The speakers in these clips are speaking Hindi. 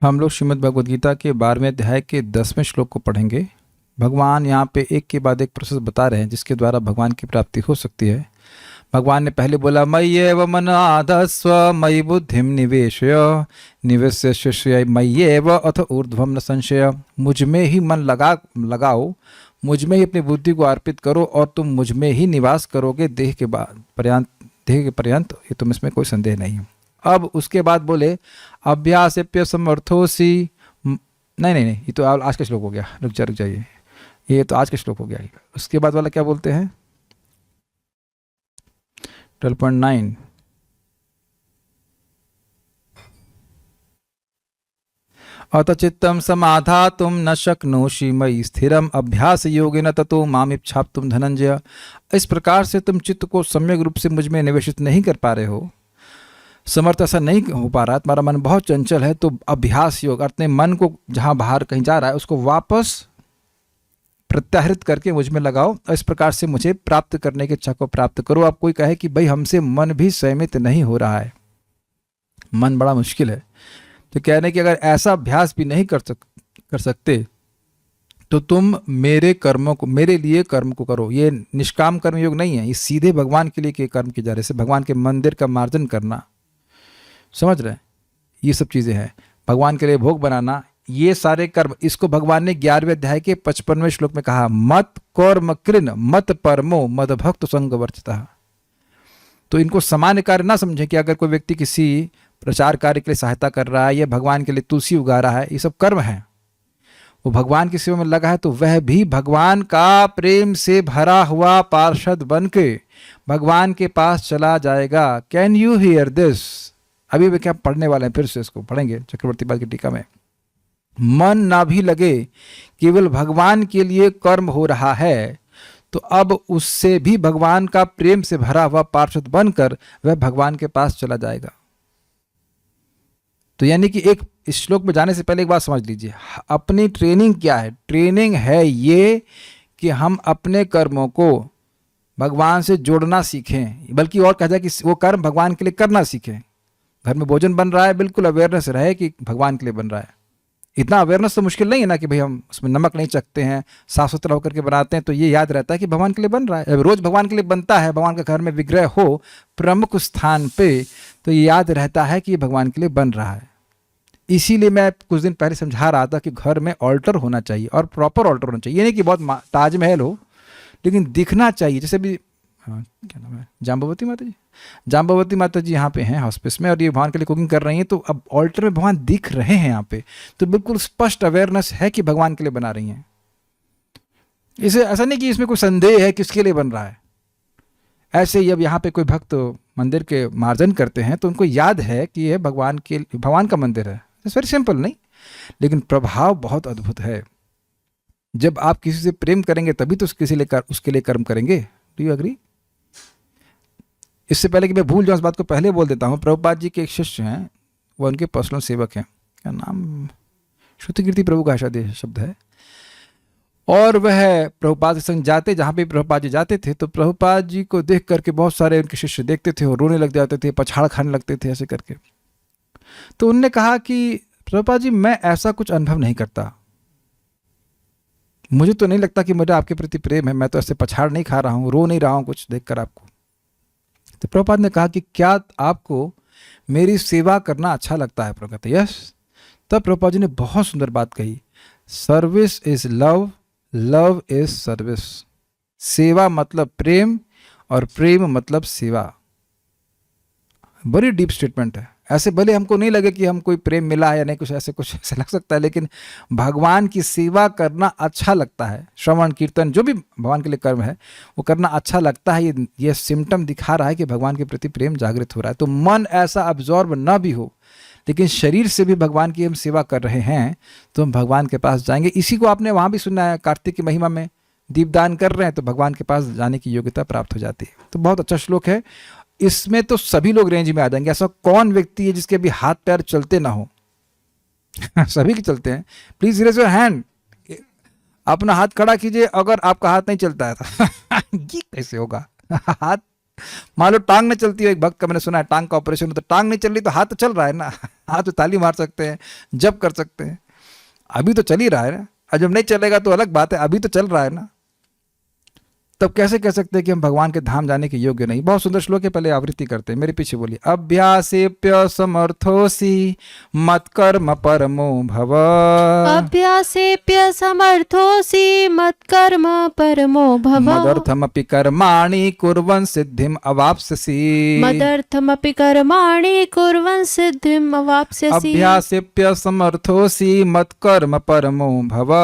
हम लोग श्रीमद् भगवद गीता के 12वें अध्याय के 10वें श्लोक को पढ़ेंगे। भगवान यहाँ पे एक के बाद एक प्रोसेस बता रहे हैं जिसके द्वारा भगवान की प्राप्ति हो सकती है। भगवान ने पहले बोला मय्येव मन आधस्व मयि बुद्धिम निवेशय निवेश्य शिष्य मय्येव अथ ऊर्ध्वम न संशय। मुझ में ही मन लगाओ, मुझ में ही अपनी बुद्धि को अर्पित करो और तुम मुझ में ही निवास करोगे देह के पर्यंत। ये तुम इसमें कोई संदेह नहीं है। अब उसके बाद बोले अभ्यासेप्य समर्थोसी। नहीं, ये तो आज का श्लोक हो गया। रुक जाइए, ये तो आज का श्लोक हो गया। उसके बाद वाला क्या बोलते हैं 12.9 अत चित्तम समाधातुम न शक्नोषि मयि स्थिरम अभ्यास योगिन ततो मामिच्छाप्तुम धनंजय। इस प्रकार से तुम चित्त को सम्यक रूप से मुझ में निवेशित नहीं कर पा रहे हो, समर्थ ऐसा नहीं हो पा रहा, तुम्हारा मन बहुत चंचल है, तो अभ्यास योग अपने मन को जहाँ बाहर कहीं जा रहा है उसको वापस प्रत्याहृत करके मुझ में लगाओ। इस प्रकार से मुझे प्राप्त करने की इच्छा को प्राप्त करो। अब कोई कहे कि भाई हमसे मन भी संयमित नहीं हो रहा है, मन बड़ा मुश्किल है, तो कहने कि अगर ऐसा अभ्यास भी नहीं कर सकते तो तुम मेरे कर्मों को, मेरे लिए कर्म को करो। ये निष्काम कर्म योग नहीं है, ये सीधे भगवान के लिए कर्म किए जा रहे हैं। भगवान के मंदिर का मार्जन करना, समझ रहे हैं, ये सब चीज़ें हैं। भगवान के लिए भोग बनाना, ये सारे कर्म, इसको भगवान ने 11वें अध्याय के 55वें श्लोक में कहा मत कर्म कृन मत परमो मद भक्त संग वर्जितः। तो इनको सामान्य कार्य ना समझें कि अगर कोई व्यक्ति किसी प्रचार कार्य के लिए सहायता कर रहा है या भगवान के लिए तुलसी उगा रहा है, ये सब कर्म है। वो भगवान की सेवा में लगा है तो वह भी भगवान का प्रेम से भरा हुआ पार्षद बन के भगवान के पास चला जाएगा। Can you here this? अभी भी क्या पढ़ने वाले हैं, फिर से इसको पढ़ेंगे चक्रवर्ती पाद की टीका में। मन ना भी लगे, केवल भगवान के लिए कर्म हो रहा है, तो अब उससे भी भगवान का प्रेम से भरा हुआ पार्षद बनकर वह भगवान के पास चला जाएगा। तो यानी कि एक इस श्लोक में जाने से पहले एक बात समझ लीजिए, अपनी ट्रेनिंग क्या है? ट्रेनिंग है ये कि हम अपने कर्मों को भगवान से जोड़ना सीखें, बल्कि और कहा जाए कि वो कर्म भगवान के लिए करना सीखें। घर में भोजन बन रहा है, बिल्कुल अवेयरनेस रहे कि भगवान के लिए बन रहा है। इतना अवेयरनेस तो मुश्किल नहीं है ना कि भाई हम उसमें नमक नहीं चखते हैं, साफ सुथरा होकर के बनाते हैं, तो ये याद रहता है कि भगवान के लिए बन रहा है। अब रोज भगवान के लिए बनता है, भगवान का घर में विग्रह हो प्रमुख स्थान पे, तो ये याद रहता है कि ये भगवान के लिए बन रहा है। इसीलिए मैं कुछ दिन पहले समझा रहा था कि घर में ऑल्टर होना चाहिए और प्रॉपर ऑल्टर होना चाहिए। ये नहीं कि बहुत ताजमहल हो, लेकिन दिखना चाहिए। जैसे भी क्या नाम है, जाम्बवती माता जी, जाम्बवती माता जी यहाँ पे हैं हॉस्पिस में और ये भगवान के लिए कुकिंग कर रही हैं, तो अब ऑल्टर में भगवान दिख रहे हैं यहाँ पे, तो बिल्कुल स्पष्ट अवेयरनेस है कि भगवान के लिए बना रही हैं। इसे ऐसा नहीं कि इसमें कोई संदेह है किसके लिए बन रहा है। ऐसे ही अब यहाँ पे कोई भक्त मंदिर के मार्जन करते हैं तो उनको याद है कि यह भगवान का मंदिर है। इट्स वेरी सिंपल, नहीं, लेकिन प्रभाव बहुत अद्भुत है। जब आप किसी से प्रेम करेंगे तभी तो उसके लिए कर्म करेंगे। Do you agree? इससे पहले कि मैं भूल जाऊं, इस बात को पहले बोल देता हूं, प्रभुपाद जी के एक शिष्य हैं, वो उनके पर्सनल सेवक हैं, क्या नाम, श्रुतिकीर्ति प्रभु का शायद ये शब्द है। और वह प्रभुपाद के संग जाते, जहाँ पे प्रभुपाद जी जाते थे, तो प्रभुपाद जी को देख करके बहुत सारे उनके शिष्य देखते थे और रोने लग जाते थे, पछाड़ खाने लगते थे ऐसे करके। तो उनने कहा कि प्रभुपाद जी मैं ऐसा कुछ अनुभव नहीं करता, मुझे तो नहीं लगता कि मुझे आपके प्रति प्रेम है, मैं तो ऐसे पछाड़ नहीं खा रहा हूँ, रो नहीं रहा हूँ कुछ देखकर आपको। तो प्रभुपाद ने कहा कि क्या आपको मेरी सेवा करना अच्छा लगता है? प्रभु कहते यस। तब प्रभुपाद जी ने बहुत सुंदर बात कही, service is love, love is service. सेवा मतलब प्रेम और प्रेम मतलब सेवा। बड़ी डीप स्टेटमेंट है। ऐसे भले हमको नहीं लगे कि हम कोई प्रेम मिला है या नहीं, कुछ ऐसे लग सकता है, लेकिन भगवान की सेवा करना अच्छा लगता है। श्रवण कीर्तन जो भी भगवान के लिए कर्म है वो करना अच्छा लगता है। ये सिम्टम दिखा रहा है कि भगवान के प्रति प्रेम जागृत हो रहा है। तो मन ऐसा अब्जॉर्ब ना भी हो, लेकिन शरीर से भी भगवान की हम सेवा कर रहे हैं, तो हम भगवान के पास जाएंगे। इसी को आपने वहाँ भी सुना है, कार्तिक की महिमा में दीपदान कर रहे हैं तो भगवान के पास जाने की योग्यता प्राप्त हो जाती है। तो बहुत अच्छा श्लोक है। इसमें तो सभी लोग रेंज में आ जाएंगे। ऐसा कौन व्यक्ति है जिसके भी हाथ पैर चलते ना हो? सभी के चलते हैं। प्लीज रेज योर हैंड, अपना हाथ खड़ा कीजिए अगर आपका हाथ नहीं चलता है। ये कैसे होगा? हाथ मान लो टांग नहीं चलती हो, एक भक्त का मैंने सुना है टांग का ऑपरेशन हो, तो टांग नहीं चल रही तो हाथ तो चल रहा है ना, हाथ तो ताली मार सकते हैं, जब कर सकते हैं, अभी तो चल ही रहा है ना। और जब नहीं चलेगा तो अलग बात है, अभी तो चल रहा है ना। तब कैसे कह सकते हैं कि हम भगवान के धाम जाने के योग्य नहीं। बहुत सुंदर श्लोक है, पहले आवृत्ति करते हैं, मेरे पीछे बोलिए। अभ्यासेप्य समर्थोसी मत्कर्म परमो भव। अभ्यासेप्य समर्थोऽसि मत्कर्म परमो भव। मदर्थमपि कर्माणि कुर्वन् सिद्धिम् अवाप्स्यसि। मदर्थमपि कर्माणि कुर्वन् सिद्धिम् अवाप्स्यसि। अभ्यासेप्य समर्थोसी मत्कर्म परमो भव।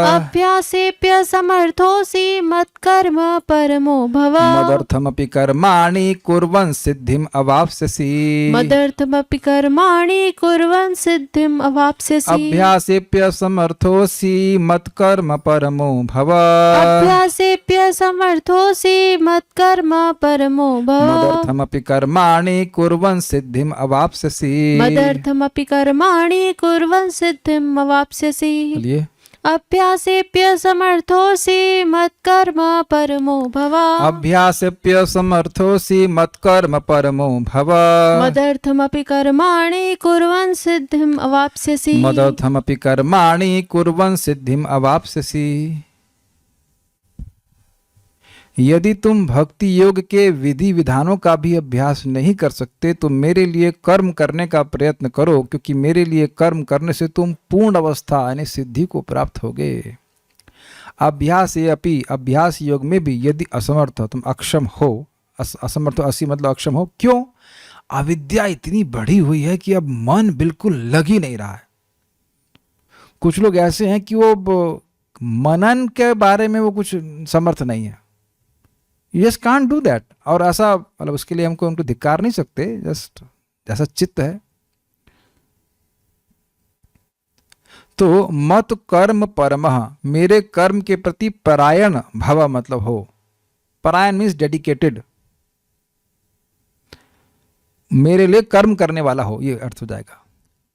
अभ्यासेप्य समर्थोऽसि मत्कर्म परमो भव। मदर्थमपि कर्माणि कुर्वन् सिद्धिम् अवाप्स्यसि। मदर्थमपि कर्माणि कुर्वन् सिद्धिम् अवाप्स्यसि। अभ्यासेप्य समर्थोसी मत्कर्म परमो भव। अभ्यासेप्य समर्थोऽसि मत्कर्म परमो भव। मदर्थमपि कर्माणि कुर्वन् सिद्धिम् अवाप्स्यसि। मदर्थमपि कर्माणि कुर्वन् सिद्धिम् अवाप्स्यसि। बोलिए। अभ्यासेप्य समर्थोऽसि मत्कर्म परमो भव। अभ्यासेप्य समर्थोसी मत्कर्म परमो भव। मदर्थमपि कर्माणि कुर्वन् सिद्धिम् अवाप्स्यसि। मदर्थमपि कर्माणि कुर्वन् सिद्धिम् अवाप्स्यसि। यदि तुम भक्ति योग के विधि विधानों का भी अभ्यास नहीं कर सकते तो मेरे लिए कर्म करने का प्रयत्न करो, क्योंकि मेरे लिए कर्म करने से तुम पूर्ण अवस्था यानी सिद्धि को प्राप्त होगे। अभ्यास ये अपि, अभ्यास योग में भी यदि असमर्थ हो, तुम अक्षम हो, असमर्थ असी मतलब अक्षम हो। क्यों? अविद्या इतनी बढ़ी हुई है कि अब मन बिल्कुल लग ही नहीं रहा है। कुछ लोग ऐसे हैं कि वो मनन के बारे में वो कुछ समर्थ नहीं है। You just can't do that. और ऐसा मतलब उसके लिए हमको उनको धिक्कार नहीं सकते, जस्ट जैसा चित्त है। तो मत कर्म परमः, मेरे कर्म के प्रति परायण भव मतलब हो। परायण मीन्स डेडिकेटेड, मेरे लिए कर्म करने वाला हो, ये अर्थ हो जाएगा।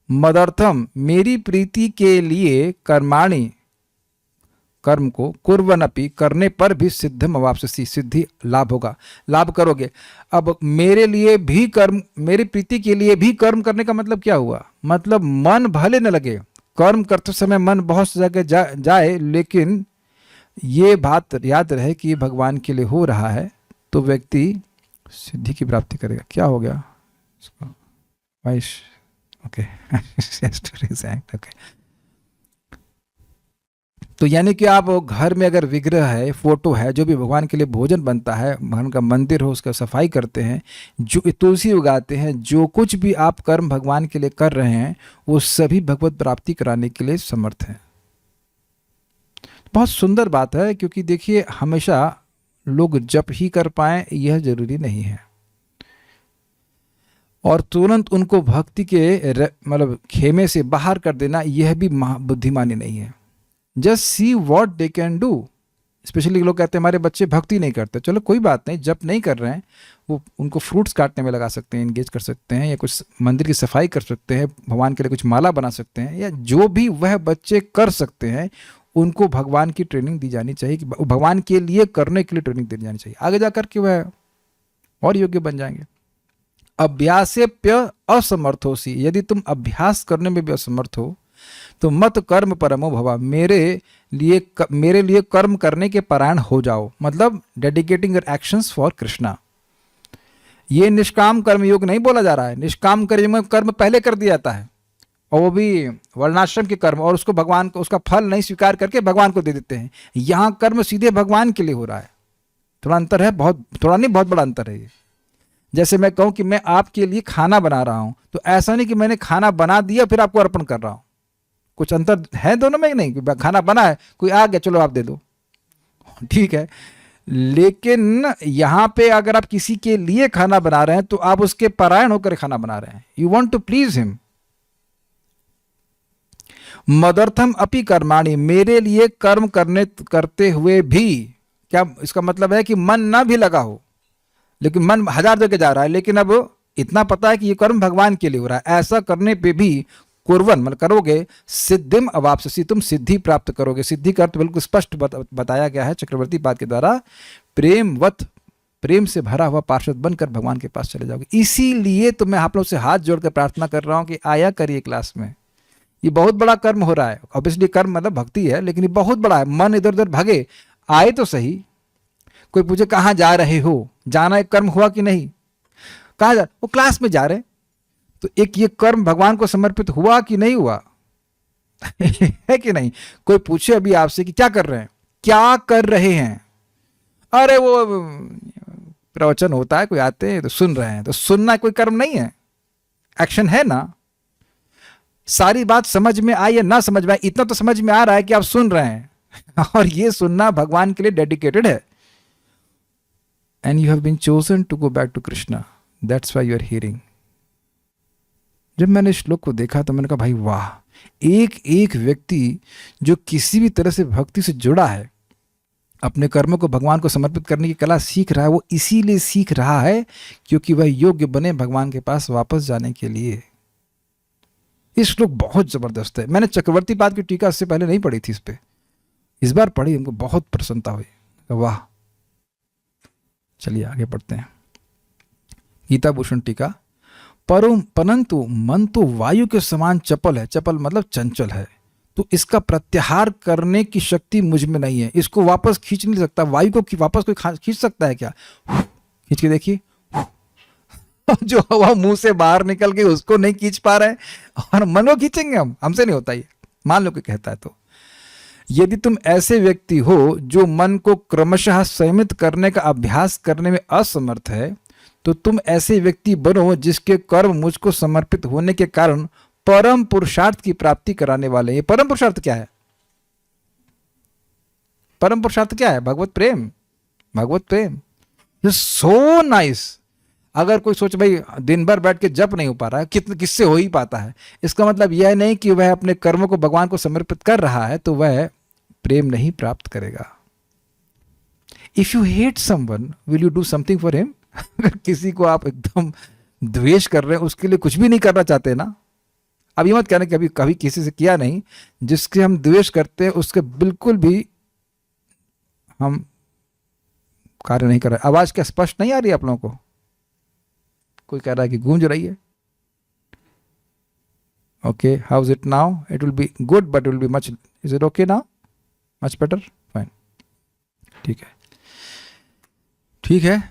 मदर्थम, मेरी प्रीति के लिए कर्माणि, कर्म को, कुर्वनपि, करने पर भी सिद्धम अवाप्स्यसि, सिद्धि लाभ होगा, लाभ करोगे। अब मेरे लिए भी कर्म, मेरी प्रीति के लिए भी कर्म करने का मतलब क्या हुआ? मतलब मन भले न लगे, कर्म करते समय मन बहुत सी जगह जाए, लेकिन ये बात याद रहे कि ये भगवान के लिए हो रहा है, तो व्यक्ति सिद्धि की प्राप्ति करेगा। क्या हो गया इसको? वाइश ओके ओके। तो यानी कि आप घर में अगर विग्रह है, फोटो है, जो भी भगवान के लिए भोजन बनता है, भगवान का मंदिर हो, उसका सफाई करते हैं, जो तुलसी उगाते हैं, जो कुछ भी आप कर्म भगवान के लिए कर रहे हैं, वो सभी भगवत प्राप्ति कराने के लिए समर्थ हैं। बहुत सुंदर बात है, क्योंकि देखिए हमेशा लोग जप ही कर पाएं यह जरूरी नहीं है, और तुरंत उनको भक्ति के मतलब खेमे से बाहर कर देना यह भी बुद्धिमानी नहीं है। Just see what they can do. Specially लोग कहते हैं हमारे बच्चे भक्ति नहीं करते, चलो कोई बात नहीं, जब नहीं कर रहे हैं वो उनको फ्रूट्स काटने में लगा सकते हैं, इंगेज कर सकते हैं, या कुछ मंदिर की सफाई कर सकते हैं, भगवान के लिए कुछ माला बना सकते हैं, या जो भी वह बच्चे कर सकते हैं उनको भगवान की ट्रेनिंग दी जानी चाहिए, कि भगवान के लिए करने के लिए ट्रेनिंग दी जानी चाहिए। आगे जाकर के वह और योग्य बन जाएंगे। अभ्यासेप्य असमर्थोसी, यदि तुम अभ्यास करने में भी असमर्थ हो तो मत कर्म परमो भव, मेरे लिए कर्म करने के परायण हो जाओ, मतलब dedicating your actions for Krishna. ये निष्काम कर्म योग नहीं बोला जा रहा है। निष्काम कर्म पहले कर दिया जाता है, और वो भी वर्णाश्रम के कर्म, और उसको भगवान को, उसका फल नहीं स्वीकार करके भगवान को दे देते हैं। यहाँ कर्म सीधे भगवान के लिए हो रहा है। थोड़ा अंतर है, बहुत थोड़ा नहीं, बहुत बड़ा अंतर है ये। जैसे मैं कहूँ कि मैं आपके लिए खाना बना रहा हूँ, तो ऐसा नहीं कि मैंने खाना बना दिया फिर आपको अर्पण कर रहा हूँ। कुछ अंतर है दोनों में? नहीं, खाना बना है, कोई आ गया, चलो आप दे दो, ठीक है। लेकिन यहाँ पे अगर आप किसी के लिए खाना बना रहे हैं तो आप उसके परायण होकर खाना बना रहे हैं। You want to please him. मदर्थम अपि कर्माणि, मेरे लिए कर्म करते हुए भी, क्या इसका मतलब है कि मन ना भी लगा हो, लेकिन मन 1000 जगह जा रहा है, लेकिन अब इतना पता है कि ये कर्म भगवान के लिए हो रहा है, ऐसा करने पे भी कुर्वन मतलब करोगे, सिद्धिम अवाप्स्यसि, तुम सिद्धि प्राप्त करोगे। सिद्धि का अर्थ बिल्कुल स्पष्ट बताया गया है चक्रवर्ती पाद के द्वारा, प्रेमवत प्रेम से भरा हुआ पार्षद बनकर भगवान के पास चले जाओगे। इसीलिए तो मैं आप लोग से हाथ जोड़कर प्रार्थना कर रहा हूँ कि आया करिए क्लास में। ये बहुत बड़ा कर्म हो रहा है। ऑब्वियसली कर्म मतलब भक्ति है, लेकिन ये बहुत बड़ा है। मन इधर उधर भागे, आए तो सही। कोई पूछे कहाँ जा रहे हो, जाना एक कर्म हुआ कि नहीं? कहाँ जा, वो क्लास में जा रहे, तो एक ये कर्म भगवान को समर्पित हुआ कि नहीं हुआ? है कि नहीं? कोई पूछे अभी आपसे कि क्या कर रहे हैं, क्या कर रहे हैं? अरे वो प्रवचन होता है, कोई आते हैं तो सुन रहे हैं। तो सुनना कोई कर्म नहीं है, एक्शन है ना। सारी बात समझ में आए या ना समझ में आए, इतना तो समझ में आ रहा है कि आप सुन रहे हैं और ये सुनना भगवान के लिए डेडिकेटेड है। And you have been chosen to go back to Krishna, that's why you are hearing. जब मैंने इस श्लोक को देखा तो मैंने कहा भाई वाह, एक एक व्यक्ति जो किसी भी तरह से भक्ति से जुड़ा है, अपने कर्मों को भगवान को समर्पित करने की कला सीख रहा है, वो इसीलिए सीख रहा है क्योंकि वह योग्य बने भगवान के पास वापस जाने के लिए। ये श्लोक बहुत जबरदस्त है। मैंने चक्रवर्ती पाद की टीका इससे पहले नहीं पढ़ी थी, इस पे इस बार पढ़ी, हमको बहुत प्रसन्नता हुई। वाह, चलिए आगे पढ़ते हैं। गीता भूषण टीका। परंतु मन तो वायु के समान चपल है, चपल मतलब चंचल है, तो इसका प्रत्याहार करने की शक्ति मुझ में नहीं है। इसको वापस खींच नहीं सकता। वायु को वापस कोई खींच सकता है क्या? खींच के देखिए, जो हवा मुंह से बाहर निकल गई उसको नहीं खींच पा रहे हैं, और मन को खींचेंगे हम? हमसे नहीं होता ये। मान लो कि कहता है तो यदि तुम ऐसे व्यक्ति हो जो मन को क्रमशः संयमित करने का अभ्यास करने में असमर्थ है, तो तुम ऐसे व्यक्ति बनो जिसके कर्म मुझको समर्पित होने के कारण परम पुरुषार्थ की प्राप्ति कराने वाले। ये परम पुरुषार्थ क्या है? परम पुरुषार्थ क्या है? भगवत प्रेम। भगवत प्रेम सो नाइस। अगर कोई सोच भाई दिन भर बैठ के जप नहीं हो पा रहा है, किससे हो ही पाता है, इसका मतलब यह नहीं कि वह अपने कर्मों को भगवान को समर्पित कर रहा है तो वह प्रेम नहीं प्राप्त करेगा। If you hate someone, will you do something for him? अगर किसी को आप एकदम द्वेष कर रहे हैं, उसके लिए कुछ भी नहीं करना चाहते ना, अब ये मत कहना कि अभी कभी किसी से किया नहीं, जिसके हम द्वेष करते हैं उसके बिल्कुल भी हम कार्य नहीं कर रहे। आवाज क्या स्पष्ट नहीं आ रही है आप लोगों को? कोई कह रहा है कि गूंज रही है। Okay, how is it now? It will be good but will be much, is it okay now? Much better, fine, ठीक है, ठीक है।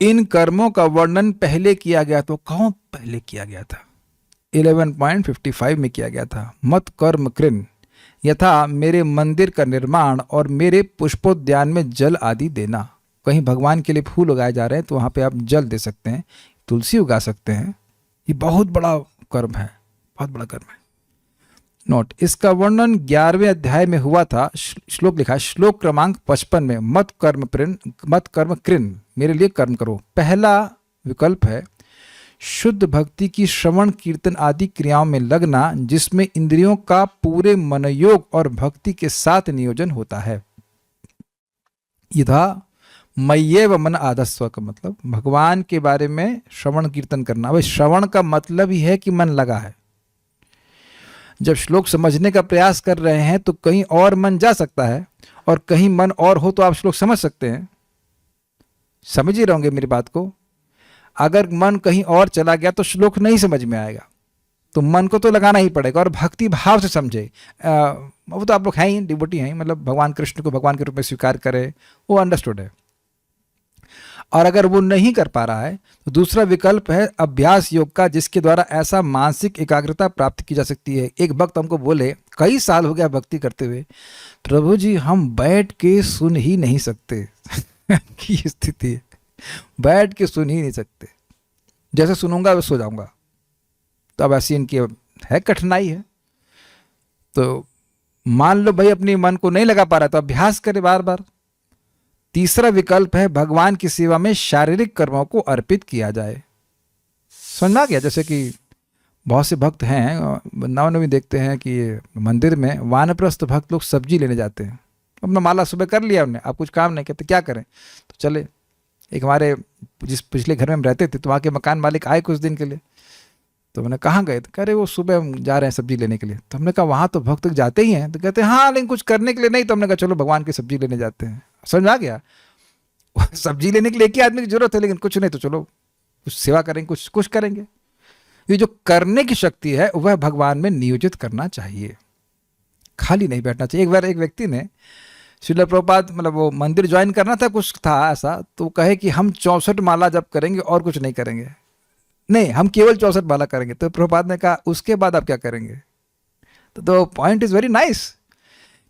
इन कर्मों का वर्णन पहले किया गया, तो कौन पहले किया गया था? 11.55 में किया गया था। मत कर्म कृन यथा मेरे मंदिर का निर्माण और मेरे पुष्पोद्यान में जल आदि देना। कहीं भगवान के लिए फूल उगाए जा रहे हैं तो वहाँ पे आप जल दे सकते हैं, तुलसी उगा सकते हैं। ये बहुत बड़ा कर्म है, बहुत बड़ा कर्म है। नोट, इसका वर्णन 11वें अध्याय में हुआ था। श्लोक लिखा है, श्लोक क्रमांक 55 में, मत कर्म कृन, मेरे लिए कर्म करो। पहला विकल्प है शुद्ध भक्ति की श्रवण कीर्तन आदि क्रियाओं में लगना, जिसमें इंद्रियों का पूरे मनोयोग और भक्ति के साथ नियोजन होता है। यथा मय्येव मन आधस्व का मतलब भगवान के बारे में श्रवण कीर्तन करना। भाई श्रवण का मतलब ही है कि मन लगा है। जब श्लोक समझने का प्रयास कर रहे हैं तो कहीं और मन जा सकता है, और कहीं मन और हो तो आप श्लोक समझ सकते हैं। समझ ही रहोगे मेरी बात को। अगर मन कहीं और चला गया तो श्लोक नहीं समझ में आएगा, तो मन को तो लगाना ही पड़ेगा और भक्ति भाव से समझे। वो तो आप लोग हैं ही, डिवोटी हैं, मतलब भगवान कृष्ण को भगवान के रूप में स्वीकार करे, वो अंडरस्टूड है। और अगर वो नहीं कर पा रहा है तो दूसरा विकल्प है अभ्यास योग का, जिसके द्वारा ऐसा मानसिक एकाग्रता प्राप्त की जा सकती है। एक भक्त हमको बोले, कई साल हो गया भक्ति करते हुए, प्रभु जी हम बैठ के सुन ही नहीं सकते की स्थिति है, बैठ के सुन ही नहीं सकते, जैसे सुनूंगा वैसे सो जाऊंगा। तो अब ऐसी इनकी है, कठिनाई है। तो मान लो भाई अपनी मन को नहीं लगा पा रहा तो अभ्यास करे बार बार। तीसरा विकल्प है भगवान की सेवा में शारीरिक कर्मों को अर्पित किया जाए। समझ में आ गया? जैसे कि बहुत से भक्त हैं, नवनवी देखते हैं कि मंदिर में वानप्रस्थ भक्त लोग सब्जी लेने जाते हैं। अपना माला सुबह कर लिया उन्होंने, अब कुछ काम नहीं, कहते क्या करें, तो चले। एक हमारे जिस पिछले घर में हम रहते थे तो वहाँ के मकान मालिक आए कुछ दिन के लिए, तो मैंने कहाँ गए? तो कह रहे वो सुबह हम जा रहे हैं सब्जी लेने के लिए। तो हमने कहा वहाँ तो भक्त जाते ही हैं। तो कहते हैं हाँ, लेकिन कुछ करने के लिए नहीं। तो हमने कहा चलो भगवान की सब्जी लेने जाते हैं। समझ आ गया? सब्जी लेने के लिए एक ही आदमी की जरूरत है, लेकिन कुछ नहीं तो चलो कुछ सेवा करेंगे, कुछ कुछ करेंगे। ये जो करने की शक्ति है वह भगवान में नियोजित करना चाहिए, खाली नहीं बैठना चाहिए। एक बार एक व्यक्ति ने श्रील प्रभुपाद मतलब वो मंदिर ज्वाइन करना था, कुछ था ऐसा, तो कहे कि हम 64 माला जप करेंगे और कुछ नहीं करेंगे, नहीं हम केवल 64 माला करेंगे। तो प्रभुपाद ने कहा उसके बाद आप क्या करेंगे? तो पॉइंट इज वेरी नाइस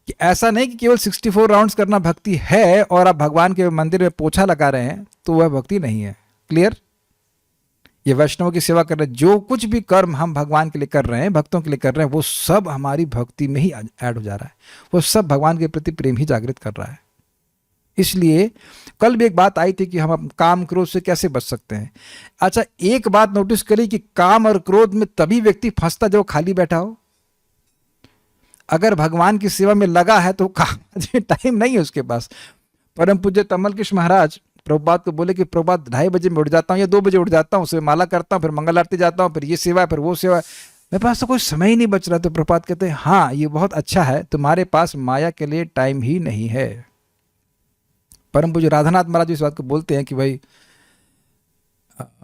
कि ऐसा नहीं कि केवल 64 राउंड्स करना भक्ति है और आप भगवान के मंदिर में पोछा लगा रहे हैं तो वह भक्ति नहीं है। क्लियर? ये वैष्णव की सेवा कर रहे हैं, जो कुछ भी कर्म हम भगवान के लिए कर रहे हैं, भक्तों के लिए कर रहे हैं, वो सब हमारी भक्ति में ही ऐड हो जा रहा है, वो सब भगवान के प्रति प्रेम ही जागृत कर रहा है। इसलिए कल भी एक बात आई थी कि हम काम क्रोध से कैसे बच सकते हैं। अच्छा, एक बात नोटिस करी कि काम और क्रोध में तभी व्यक्ति फंसता जब खाली बैठा हो। अगर भगवान की सेवा में लगा है तो काम टाइम नहीं है उसके पास। परम पूज्य तमल कृष्ण महाराज प्रभुपाद को बोले कि प्रभुपाद 2:30 बजे मैं उठ जाता हूँ या 2 बजे उठ जाता हूँ, उसमें माला करता हूँ, फिर मंगल आरती जाता हूँ, फिर ये सेवा है, फिर वो सेवा है, मेरे पास तो कोई समय ही नहीं बच रहा। तो प्रभुपाद कहते हैं हाँ ये बहुत अच्छा है, तुम्हारे पास माया के लिए टाइम ही नहीं है। परम पूज्य राधानाथ महाराज इस बात को बोलते हैं कि भाई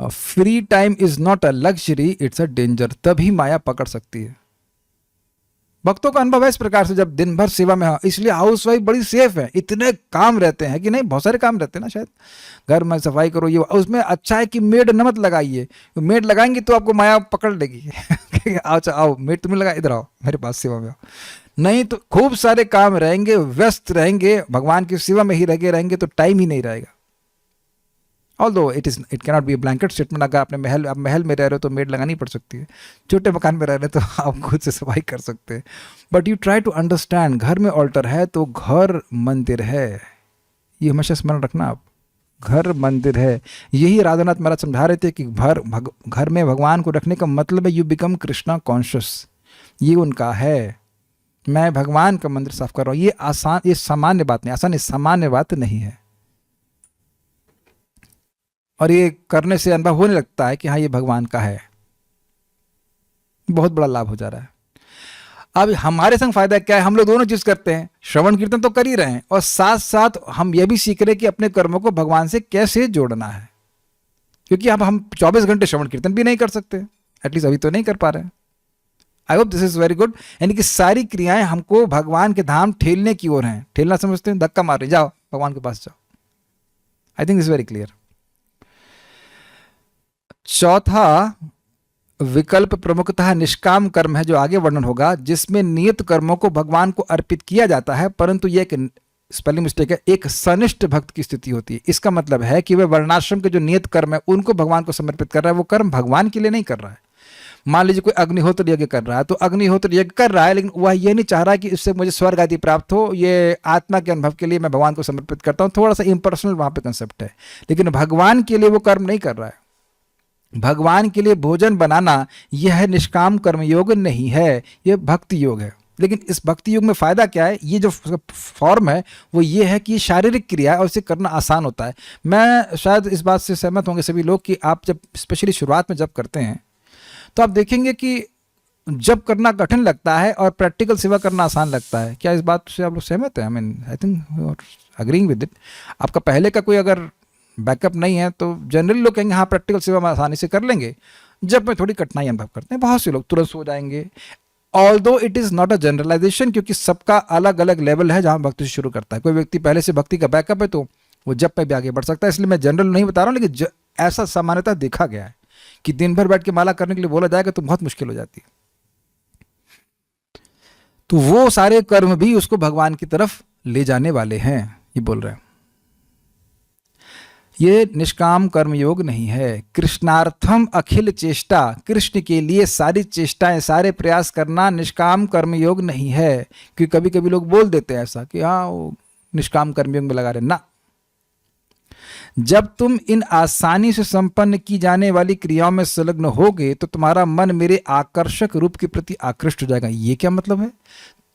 free time is not a luxury, it's a danger. तभी माया पकड़ सकती है। भक्तों का अनुभव है इस प्रकार से, जब दिन भर सेवा में हो, इसलिए हाउस वाइफ बड़ी सेफ है। इतने काम रहते हैं कि नहीं, बहुत सारे काम रहते हैं ना, शायद घर में सफाई करो ये, उसमें अच्छा है कि मेड न मत लगाइए। मेड लगाएंगे तो आपको माया पकड़ लेगी अच्छा आओ मेड तुम्हें लगा, इधर आओ मेरे पास सेवा में आओ। नहीं तो खूब सारे काम रहेंगे, व्यस्त रहेंगे, भगवान की सेवा में ही लगे रहेंगे तो टाइम ही नहीं रहेगा। Although it cannot be blanket statement. अगर आपने आप महल में रह रहे हो तो मेड लगानी पड़ सकती है, छोटे मकान में रह रहे हो तो आप खुद से सफाई कर सकते हैं। But you try to understand, घर में ऑल्टर है तो घर मंदिर है, ये हमेशा स्मरण रखना आप, घर मंदिर है। यही राधानाथ महाराज समझा रहे थे कि घर में भगवान को रखने का मतलब है यू बिकम कृष्णा कॉन्शियस। ये उनका है, मैं भगवान का मंदिर साफ कर रहा हूँ। ये आसान, ये सामान्य बात नहीं, आसान ये सामान्य बात नहीं है। और ये करने से अनुभव होने लगता है कि हाँ ये भगवान का है, बहुत बड़ा लाभ हो जा रहा है। अब हमारे संग फायदा क्या है? हम लोग दोनों चीज करते हैं, श्रवण कीर्तन तो कर ही रहे हैं और साथ साथ हम ये भी सीख रहे हैं कि अपने कर्मों को भगवान से कैसे जोड़ना है। क्योंकि अब हम 24 घंटे श्रवण कीर्तन भी नहीं कर सकते, एटलीस्ट अभी तो नहीं कर पा रहे हैं। I hope this is very good. यानी कि सारी क्रियाएं हमको भगवान के धाम ठेलने की ओर हैं। ठेलना समझते हैं, धक्का मार रहे, जाओ भगवान के पास जाओ। I think is very clear. चौथा विकल्प प्रमुखतः निष्काम कर्म है, जो आगे वर्णन होगा, जिसमें नियत कर्मों को भगवान को अर्पित किया जाता है, परंतु यह एक स्पेलिंग मिस्टेक है, एक सनिष्ठ भक्त की स्थिति होती है। इसका मतलब है कि वह वर्णाश्रम के जो नियत कर्म है उनको भगवान को समर्पित कर रहा है, वो कर्म भगवान के लिए नहीं कर रहा है। मान लीजिए कोई अग्निहोत्र यज्ञ कर रहा है, तो अग्निहोत्र यज्ञ कर रहा है लेकिन वह ये नहीं चाह रहा कि इससे मुझे स्वर्ग आदि प्राप्त हो, ये आत्मा के अनुभव के लिए मैं भगवान को समर्पित करता हूँ। थोड़ा सा इम्पर्सनल वहाँ पे कंसेप्ट है, लेकिन भगवान के लिए वो कर्म नहीं कर रहा है। भगवान के लिए भोजन बनाना यह निष्काम कर्म योग नहीं है, यह भक्ति योग है। लेकिन इस भक्ति योग में फायदा क्या है? ये जो फॉर्म है वो ये है कि शारीरिक क्रिया है और इसे करना आसान होता है। मैं शायद इस बात से सहमत होंगे सभी लोग कि आप जब स्पेशली शुरुआत में जब करते हैं तो आप देखेंगे कि जब करना कठिन लगता है और प्रैक्टिकल सेवा करना आसान लगता है। क्या इस बात से आप लोग सहमत हैं? I mean I think agreeing with it. आपका पहले का कोई अगर बैकअप नहीं है तो जनरली लोग कहेंगे हाँ प्रैक्टिकल सेवा में आसानी से कर लेंगे। जब में थोड़ी कठिनाई अनुभव करते हैं, बहुत से लोग तुरंत सो जाएंगे। Although it is not a generalisation, क्योंकि सबका अलग अलग लेवल है जहाँ भक्ति से शुरू करता है। कोई व्यक्ति पहले से भक्ति का बैकअप है तो वो जब पे भी आगे बढ़ सकता है। इसलिए मैं जनरल नहीं बता रहा हूँ, लेकिन ऐसा सामान्यतः देखा गया है कि दिन भर बैठ के माला करने के लिए बोला जाएगा तो बहुत मुश्किल हो जाती है। तो वो सारे कर्म भी उसको भगवान की तरफ ले जाने वाले हैं, ये बोल रहे हैं। ये निष्काम कर्म योग नहीं है। कृष्णार्थम अखिल चेष्टा, कृष्ण के लिए सारी चेष्टाएं, सारे प्रयास करना निष्काम कर्म योग नहीं है। क्योंकि कभी कभी लोग बोल देते हैं ऐसा कि हाँ वो निष्काम कर्म योग में लगा रहे ना। जब तुम इन आसानी से संपन्न की जाने वाली क्रियाओं में संलग्न होगे तो तुम्हारा मन मेरे आकर्षक रूप के प्रति आकृष्ट हो जाएगा। ये क्या मतलब है?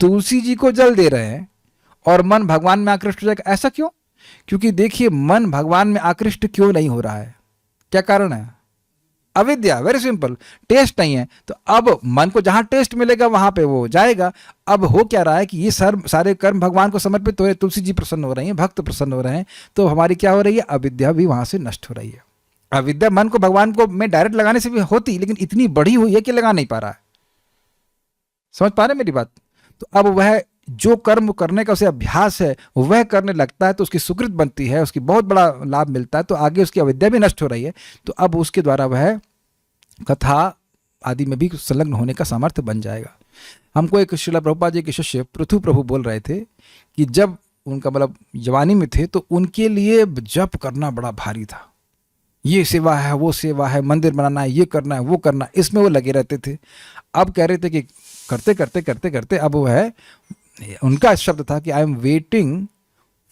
तुलसी जी को जल दे रहे हैं और मन भगवान में आकृष्ट हो जाएगा, ऐसा क्यों? क्योंकि देखिए मन भगवान में आकृष्ट क्यों नहीं हो रहा है, क्या कारण है? अविद्या, वेरी सिंपल, टेस्ट नहीं है। तो अब मन को जहां टेस्ट मिलेगा वहां पे वो जाएगा। अब हो क्या रहा है कि ये सारे कर्म भगवान को समर्पित हो रहे, तुलसी जी प्रसन्न हो रही हैं, भक्त प्रसन्न हो रहे हैं, तो हमारी क्या हो रही है, अविद्या भी वहां से नष्ट हो रही है। अविद्या मन को भगवान को में डायरेक्ट लगाने से भी होती, लेकिन इतनी बड़ी हुई है कि लगा नहीं पा रहा है। समझ पा रहे मेरी बात? तो अब वह जो कर्म करने का उसे अभ्यास है वह करने लगता है, तो उसकी सुकृत बनती है, उसकी बहुत बड़ा लाभ मिलता है, तो आगे उसकी अविद्या भी नष्ट हो रही है। तो अब उसके द्वारा वह कथा आदि में भी संलग्न होने का सामर्थ्य बन जाएगा। हमको एक श्रील प्रभुपाद जी के शिष्य पृथु प्रभु बोल रहे थे कि जब उनका मतलब जवानी में थे तो उनके लिए जप करना बड़ा भारी था। ये सेवा है, वो सेवा है, मंदिर बनाना है, ये करना है, वो करना है, इसमें वो लगे रहते थे। अब कह रहे थे कि करते करते करते करते अब वो है, उनका शब्द था कि I am waiting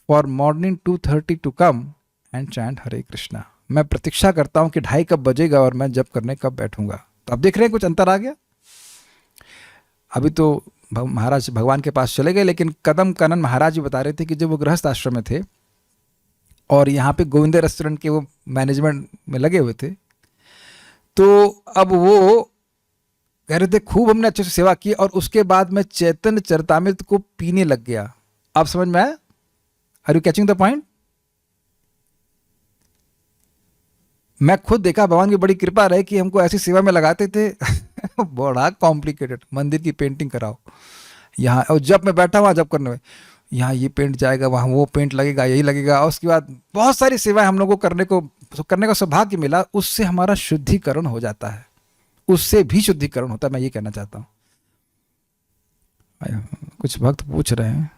for morning 2:30 to come and chant Hare Krishna. मैं प्रतीक्षा करता हूँ कि 2:30 कब बजेगा और मैं जप करने कब बैठूंगा। तो अब देख रहे हैं कुछ अंतर आ गया। अभी तो महाराज भगवान के पास चले गए, लेकिन कदम कानन महाराज जी बता रहे थे कि जब वो गृहस्थ आश्रम में थे और यहाँ पे गोविंद रेस्टोरेंट के वो मैनेजमेंट में लगे हुए थे, तो अब वो कह रहे थे खूब हमने अच्छे से सेवा की और उसके बाद मैं चैतन्य चरितामृत को पीने लग गया। आप समझ में आया? Are you catching the point? मैं खुद देखा, भगवान की बड़ी कृपा रहे कि हमको ऐसी सेवा में लगाते थे बड़ा कॉम्प्लिकेटेड, मंदिर की पेंटिंग कराओ यहाँ, और जब मैं बैठा हुआ जब करने में, यहाँ ये पेंट जाएगा, वहाँ वो पेंट लगेगा, यही लगेगा, और उसके बाद बहुत सारी सेवाएं हम लोगों को करने का सौभाग्य मिला। उससे हमारा शुद्धिकरण हो जाता है, उससे भी शुद्धिकरण होता है। मैं ये कहना चाहता हूँ। कुछ भक्त पूछ रहे हैं,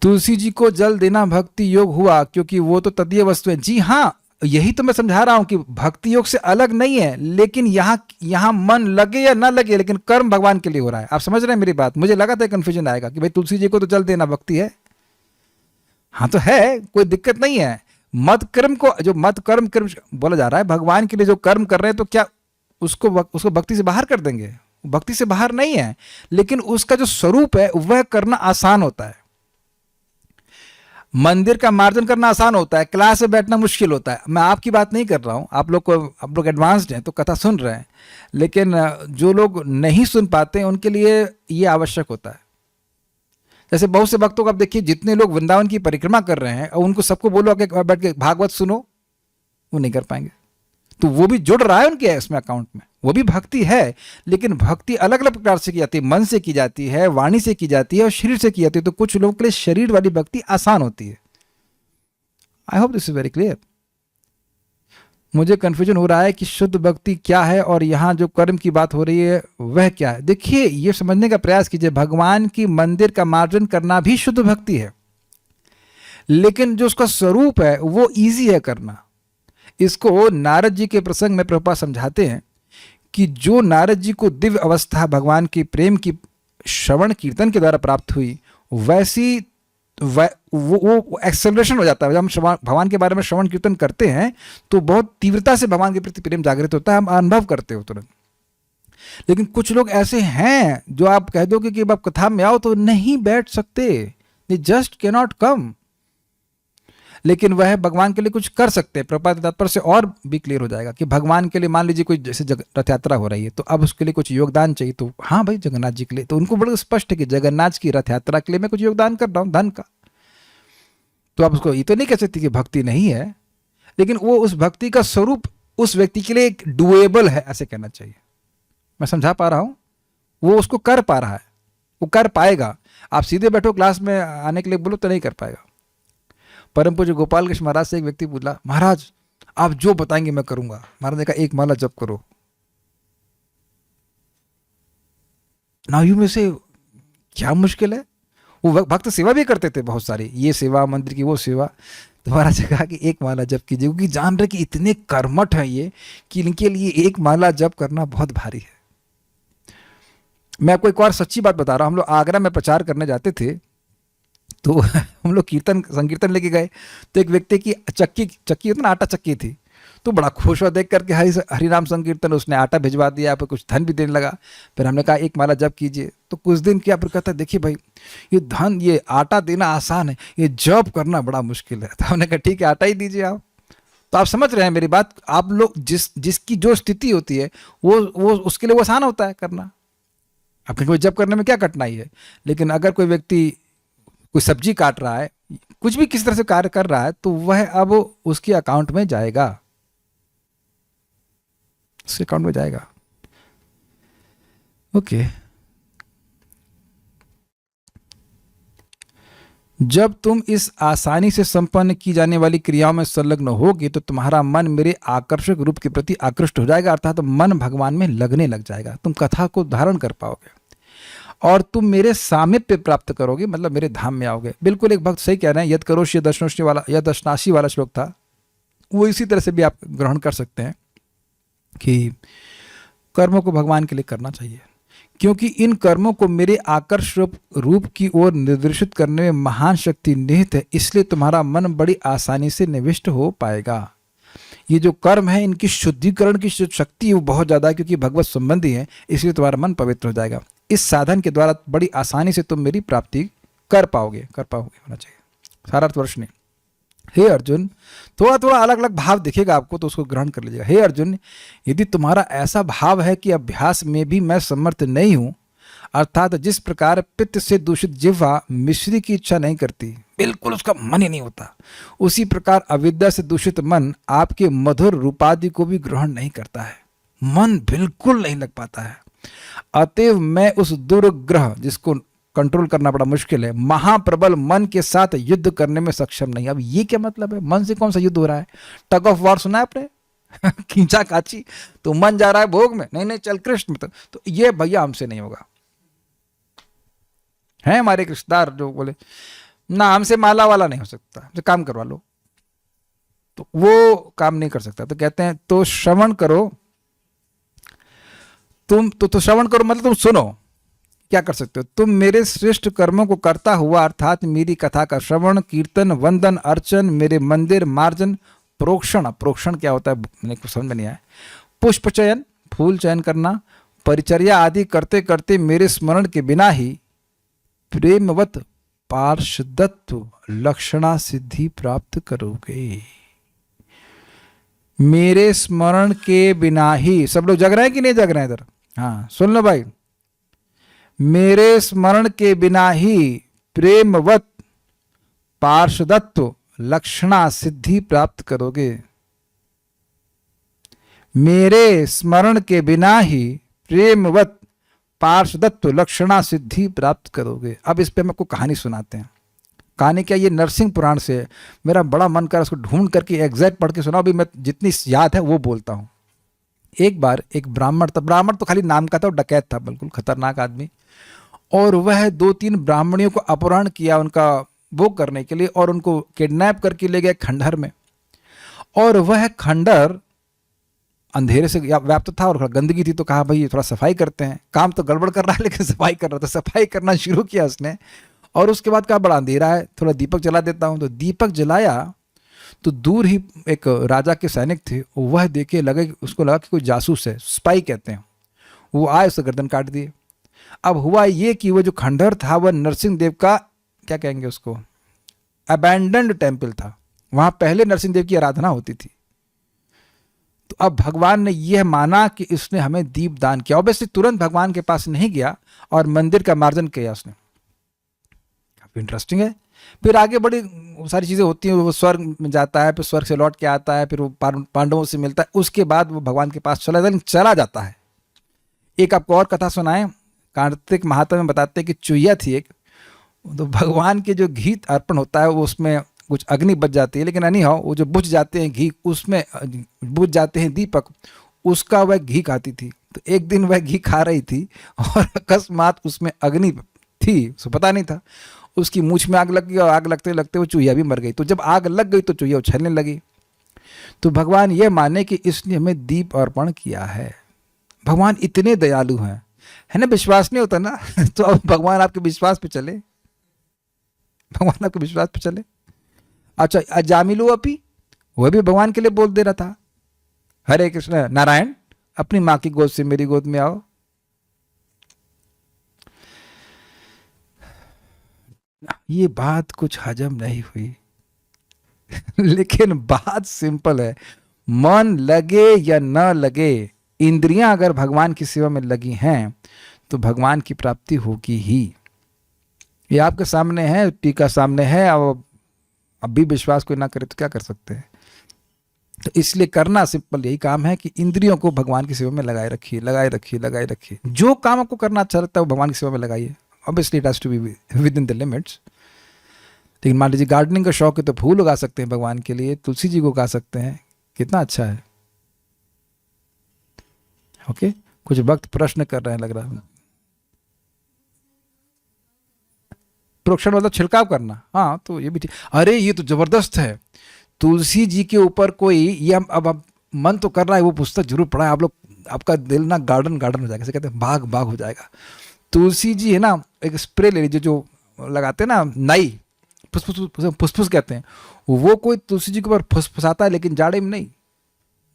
तुलसी जी को जल देना भक्ति योग हुआ क्योंकि वो तो तदीय वस्तु है। जी हाँ, यही तो मैं समझा रहा हूं कि भक्ति योग से अलग नहीं है, लेकिन यहाँ मन लगे या ना लगे, लेकिन कर्म भगवान के लिए हो रहा है। आप समझ रहे हैं मेरी बात? मुझे लगा था कंफ्यूजन आएगा कि भाई तुलसी जी को तो जल देना भक्ति है। हाँ तो है, कोई दिक्कत नहीं है। मत कर्म को, जो मत कर्म बोला जा रहा है, भगवान के लिए जो कर्म कर रहे हैं, तो क्या उसको भक्ति से बाहर कर देंगे? भक्ति से बाहर नहीं है, लेकिन उसका जो स्वरूप है वह करना आसान होता है। मंदिर का मार्जन करना आसान होता है, क्लास में बैठना मुश्किल होता है। मैं आपकी बात नहीं कर रहा हूं, आप लोग एडवांस्ड हैं तो कथा सुन रहे हैं, लेकिन जो लोग नहीं सुन पाते उनके लिए ये आवश्यक होता है। जैसे बहुत से भक्तों को आप देखिए, जितने लोग वृंदावन की परिक्रमा कर रहे हैं और उनको सबको बोलो कि बैठ के भागवत सुनो, वो नहीं कर पाएंगे। तो वो भी जुड़ रहा है उनके इसमें अकाउंट में, वो भी भक्ति है, लेकिन भक्ति अलग अलग प्रकार से की जाती है। मन से की जाती है, वाणी से की जाती है और शरीर से की जाती है। तो कुछ लोगों के लिए शरीर वाली भक्ति आसान होती है। I hope this is very clear. मुझे कंफ्यूजन हो रहा है कि शुद्ध भक्ति क्या है और यहाँ जो कर्म की बात हो रही है वह क्या है। देखिए, ये समझने का प्रयास कीजिए, भगवान की मंदिर का मार्जन करना भी शुद्ध भक्ति है, लेकिन जो उसका स्वरूप है वो ईजी है करना। इसको नारद जी के प्रसंग में प्रभुपाद समझाते हैं कि जो नारद जी को दिव्य अवस्था भगवान की प्रेम की श्रवण कीर्तन के द्वारा प्राप्त हुई, वैसी वो एक्सेलरेशन हो जाता है। जब हम भगवान के बारे में श्रवण कीर्तन करते हैं तो बहुत तीव्रता से भगवान के प्रति प्रेम जागृत होता है, हम अनुभव करते हो तुरंत। लेकिन कुछ लोग ऐसे हैं जो आप कह दोगे कि अब कथा में आओ तो नहीं बैठ सकते, they just can not come. लेकिन वह भगवान के लिए कुछ कर सकते हैं। प्रभुपाद तात्पर्य से और भी क्लियर हो जाएगा कि भगवान के लिए मान लीजिए कोई जैसे रथ यात्रा हो रही है, तो अब उसके लिए कुछ योगदान चाहिए, तो हाँ भाई जगन्नाथ जी के लिए, तो उनको बड़ा स्पष्ट है कि जगन्नाथ की रथ यात्रा के लिए मैं कुछ योगदान कर रहा हूँ धन का। तो आप उसको ये तो नहीं कह सकते कि भक्ति नहीं है, लेकिन वो उस भक्ति का स्वरूप उस व्यक्ति के लिए एक डुएबल है, ऐसे कहना चाहिए। मैं समझा पा रहा हूँ? वो उसको कर पा रहा है, वो कर पाएगा। आप सीधे बैठो क्लास में आने के लिए बोलो तो नहीं कर पाएगा। परम पूज्य गोपाल कृष्ण महाराज से एक व्यक्ति बोला, महाराज आप जो बताएंगे मैं करूंगा। महाराज ने कहा एक माला जप करो। नाउ यू में से क्या मुश्किल है? वो भक्त सेवा भी करते थे बहुत सारी, ये सेवा मंदिर की वो सेवा। तो महाराज ने कहा कि एक माला जप कीजिए, क्योंकि जान रहे कि इतने कर्मठ हैं ये कि इनके लिए एक माला जप करना बहुत भारी है। मैं आपको एक और सच्ची बात बता रहा हूँ। हम लोग आगरा में प्रचार करने जाते थे, तो हम लोग संकीर्तन लेके गए, तो एक व्यक्ति की चक्की होती ना, आटा चक्की थी, तो बड़ा खुश हुआ देख करके हरिनाम संकीर्तन, उसने आटा भिजवा दिया, फिर कुछ धन भी देने लगा। फिर हमने कहा एक माला जप कीजिए। तो कुछ दिन क्या फिर कहता, देखिए भाई ये आटा देना आसान है, ये जप करना बड़ा मुश्किल है। तो हमने कहा ठीक है आटा ही दीजिए आप। तो आप समझ रहे हैं मेरी बात। आप लोग जिसकी जो स्थिति होती है वो उसके लिए वो आसान होता है करना। आपके कोई जब करने में क्या कठिनाई है। लेकिन अगर कोई व्यक्ति कोई सब्जी काट रहा है, कुछ भी किसी तरह से कार्य कर रहा है, तो वह अब उसके अकाउंट में जाएगा, उसके अकाउंट में जाएगा। ओके। जब तुम इस आसानी से संपन्न की जाने वाली क्रियाओं में संलग्न होगे तो तुम्हारा मन मेरे आकर्षक रूप के प्रति आकृष्ट हो जाएगा, अर्थात मन भगवान में लगने लग जाएगा। तुम कथा को धारण कर पाओगे और तुम मेरे सामीप्य प्राप्त करोगे, मतलब मेरे धाम में आओगे। बिल्कुल एक भक्त सही कह रहे हैं। यद करोश यह दशनाशी वाला श्लोक था, वो इसी तरह से भी आप ग्रहण कर सकते हैं कि कर्मों को भगवान के लिए करना चाहिए, क्योंकि इन कर्मों को मेरे आकर्षक रूप की ओर निर्देशित करने में महान शक्ति निहित है, इसलिए तुम्हारा मन बड़ी आसानी से निविष्ट हो पाएगा। ये जो कर्म है इनकी शुद्धिकरण की शक्ति है वो बहुत ज़्यादा है, क्योंकि भगवत संबंधी है, इसलिए तुम्हारा मन पवित्र हो जाएगा। इस साधन के द्वारा बड़ी आसानी से तुम मेरी प्राप्ति कर पाओगे होना चाहिए। सारा वर्ष नहीं। हे अर्जुन, थोड़ा थोड़ा अलग अलग भाव दिखेगा आपको, तो उसको ग्रहण कर लीजिएगा। हे अर्जुन, यदि तुम्हारा ऐसा भाव है कि अभ्यास में भी मैं समर्थ नहीं हूं, अर्थात जिस प्रकार पित्त से दूषित जिह्वा मिश्री की इच्छा नहीं करती, बिल्कुल उसका मन ही नहीं होता, उसी प्रकार अविद्या से दूषित मन आपके मधुर रूपादि को भी ग्रहण नहीं करता है। मन बिल्कुल नहीं लग पाता है। अतएव मैं उस दुर्ग्रह जिसको कंट्रोल करना बड़ा मुश्किल है, महाप्रबल मन के साथ युद्ध करने में सक्षम नहीं। अब ये क्या मतलब है? मन से कौन सा युद्ध हो रहा है? टग ऑफ वॉर सुना है आपने? खींचा काची, तो मन जा रहा है भोग में, नहीं चल कृष्ण में। तो ये भैया हमसे नहीं होगा। है हमारे रिश्तेदार जो बोले ना हमसे माला वाला नहीं हो सकता, हमसे काम करवा लो, तो वो काम नहीं कर सकता। तो कहते हैं तो श्रवण करो, तुम तो श्रवण करो मतलब तुम सुनो। क्या कर सकते हो? तुम मेरे श्रेष्ठ कर्मों को करता हुआ, अर्थात मेरी कथा का श्रवण, कीर्तन, वंदन, अर्चन, मेरे मंदिर मार्जन, प्रोक्षण। प्रोक्षण क्या होता है मेरे को समझ में नहीं आया। पुष्प चयन, फूल चयन करना, परिचर्या आदि करते करते मेरे स्मरण के बिना ही प्रेमवत पार्षदत्व लक्षणा सिद्धि प्राप्त करोगे। मेरे स्मरण के बिना ही, सब लोग जग रहे हैं कि नहीं जग रहे हैं इधर? हाँ सुन लो भाई। मेरे स्मरण के बिना ही प्रेमवत पार्षदत्व लक्षणा सिद्धि प्राप्त करोगे। मेरे स्मरण के बिना ही प्रेमवत पार्षदत्व लक्षणा सिद्धि प्राप्त करोगे। अब इस पे हम आपको कहानी सुनाते हैं। कहानी क्या? ये नरसिंह पुराण से है। मेरा बड़ा मन कर उसको ढूंढ करके एग्जैक्ट पढ़ के सुनाओ। अभी मैं जितनी याद है वो बोलता हूँ। एक बार एक ब्राह्मण था, ब्राह्मण तो खाली नाम का था, और डकैत था, बिल्कुल खतरनाक आदमी। और वह 2-3 ब्राह्मणियों को अपहरण किया उनका भोग करने के लिए, और उनको किडनैप करके ले गए खंडहर में। और वह खंडहर अंधेरे से व्याप्त था और गंदगी थी, तो कहा भाई थोड़ा सफाई करते हैं। काम तो गड़बड़ कर रहा है लेकिन सफाई कर रहा था। सफाई करना शुरू किया उसने, और उसके बाद कहा बड़ा अंधेरा है, थोड़ा दीपक जला देता हूँ। तो दीपक जलाया तो दूर ही एक राजा के सैनिक थे, वह देखे लगे, उसको लगा कि कोई जासूस है, स्पाई कहते हैं। वो आए, उसका गर्दन काट दिए। अब हुआ ये कि वो जो खंडहर था वह नरसिंह देव का, क्या कहेंगे उसको, अबैंडन्ड टेम्पल था। वहां पहले नरसिंह देव की आराधना होती थी। तो अब भगवान ने यह माना कि इसने हमें दीप दान किया। ऑब्वियसली तुरंत भगवान के पास नहीं गया और मंदिर का मार्जन किया उसने। काफी इंटरेस्टिंग है। फिर आगे बड़ी सारी चीजें होती हैं। वो स्वर्ग में जाता है, फिर स्वर्ग से लौट के आता है, फिर वो पांडवों से मिलता है, उसके बाद वो भगवान के पास चला जाता है। एक आपको और कथा सुनाए। कार्तिक महात्म्य में बताते हैं कि चुईया थी एक, तो भगवान के जो घी अर्पण होता है वो उसमें कुछ अग्नि बच जाती है, लेकिन नहीं हो, वो जो बुझ जाते हैं घी, उसमें बुझ जाते हैं दीपक, उसका वह घी खाती थी। तो एक दिन वह घी खा रही थी और अकस्मात उसमें अग्नि थी, उसको पता नहीं था। उसकी मूछ में आग लग गई और आग लगते लगते वो चूहिया भी मर गई। तो जब आग लग गई तो चूहिया उछलने लगी। तो भगवान ये माने कि इसने हमें दीप अर्पण किया है। भगवान इतने दयालु हैं, है ना। विश्वास नहीं होता ना तो अब भगवान आपके विश्वास पे चले, भगवान आपके विश्वास पे चले। अच्छा, अजामिलू अपी, वह भी भगवान के लिए बोल दे रहा था, हरे कृष्ण नारायण अपनी माँ की गोद से मेरी गोद में आओ। ये बात कुछ हजम नहीं हुई। लेकिन बात सिंपल है, मन लगे या न लगे, इंद्रियां अगर भगवान की सेवा में लगी हैं तो भगवान की प्राप्ति होगी ही। ये आपके सामने है, टीका सामने है, अब भी विश्वास कोई ना करे तो क्या कर सकते हैं। तो इसलिए करना सिंपल यही काम है कि इंद्रियों को भगवान की सेवा में लगाए रखिए, लगाए रखिए, लगाए रखिए। जो काम आपको करना अच्छा लगता है वो भगवान की सेवा में लगाइए। Obviously it has to be within the limits. लेकिन मान लीजिए गार्डनिंग का शौक है तो फूल उगा सकते हैं भगवान के लिए, तुलसी जी को उगा सकते हैं, कितना अच्छा है। ओके, कुछ वक्त प्रश्न कर रहे हैं लग रहा है। प्रोक्षण मतलब छिड़काव करना, हाँ तो ये भी ठीक। अरे ये तो जबरदस्त है, तुलसी जी के ऊपर कोई, ये हम अब मन तो कर रहा है वो पुस्तक जरूर पढ़ा है आप लोग, आपका दिल ना गार्डन गार्डन हो जाएगा, जैसे कहते हैं बाग बाग हो जाएगा। तुलसी जी है ना, एक स्प्रे ले लीजिए जो लगाते हैं ना नाई, फुसफुस फुसफुस कहते हैं, वो कोई तुलसी जी के ऊपर फुसफुसाता है लेकिन जाड़े में नहीं,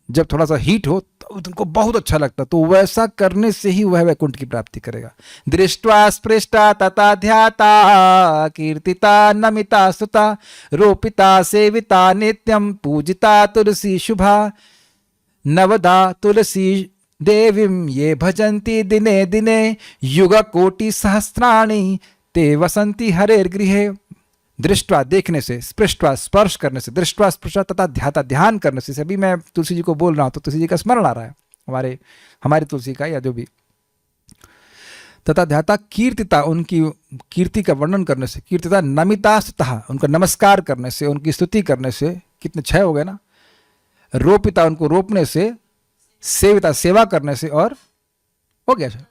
जब थोड़ा सा हीट हो तो तुमको बहुत अच्छा लगता, तो वैसा करने से ही वह वैकुंठ की प्राप्ति करेगा। दृष्ट्वा स्पृष्टा तथा ध्याता कीर्तिता नमिता स्तुता रोपिता सेविता नित्यम पूजिता तुलसी शुभा नवदा तुलसी देवीं ये भजन्ति दिने दिने युग कोटि सहस्राणि ते वसंती हरेर गृहे। दृष्टवा देखने से, स्पृष्टवा स्पर्श करने से, दृष्टवा स्पृष्टा तथा ध्याता ध्यान करने से। अभी मैं तुलसी जी को बोल रहा हूं तो तुलसी जी का स्मरण आ रहा है, हमारी तुलसी का या जो भी। तथा ध्याता कीर्तिता, उनकी कीर्ति का वर्णन करने से, कीर्तिता नमिता स्तः, उनका नमस्कार करने से, उनकी स्तुति करने से, कितने 6 हो गए ना। रोपिता, उनको रोपने से, सेविता सेवा करने से, और हो गया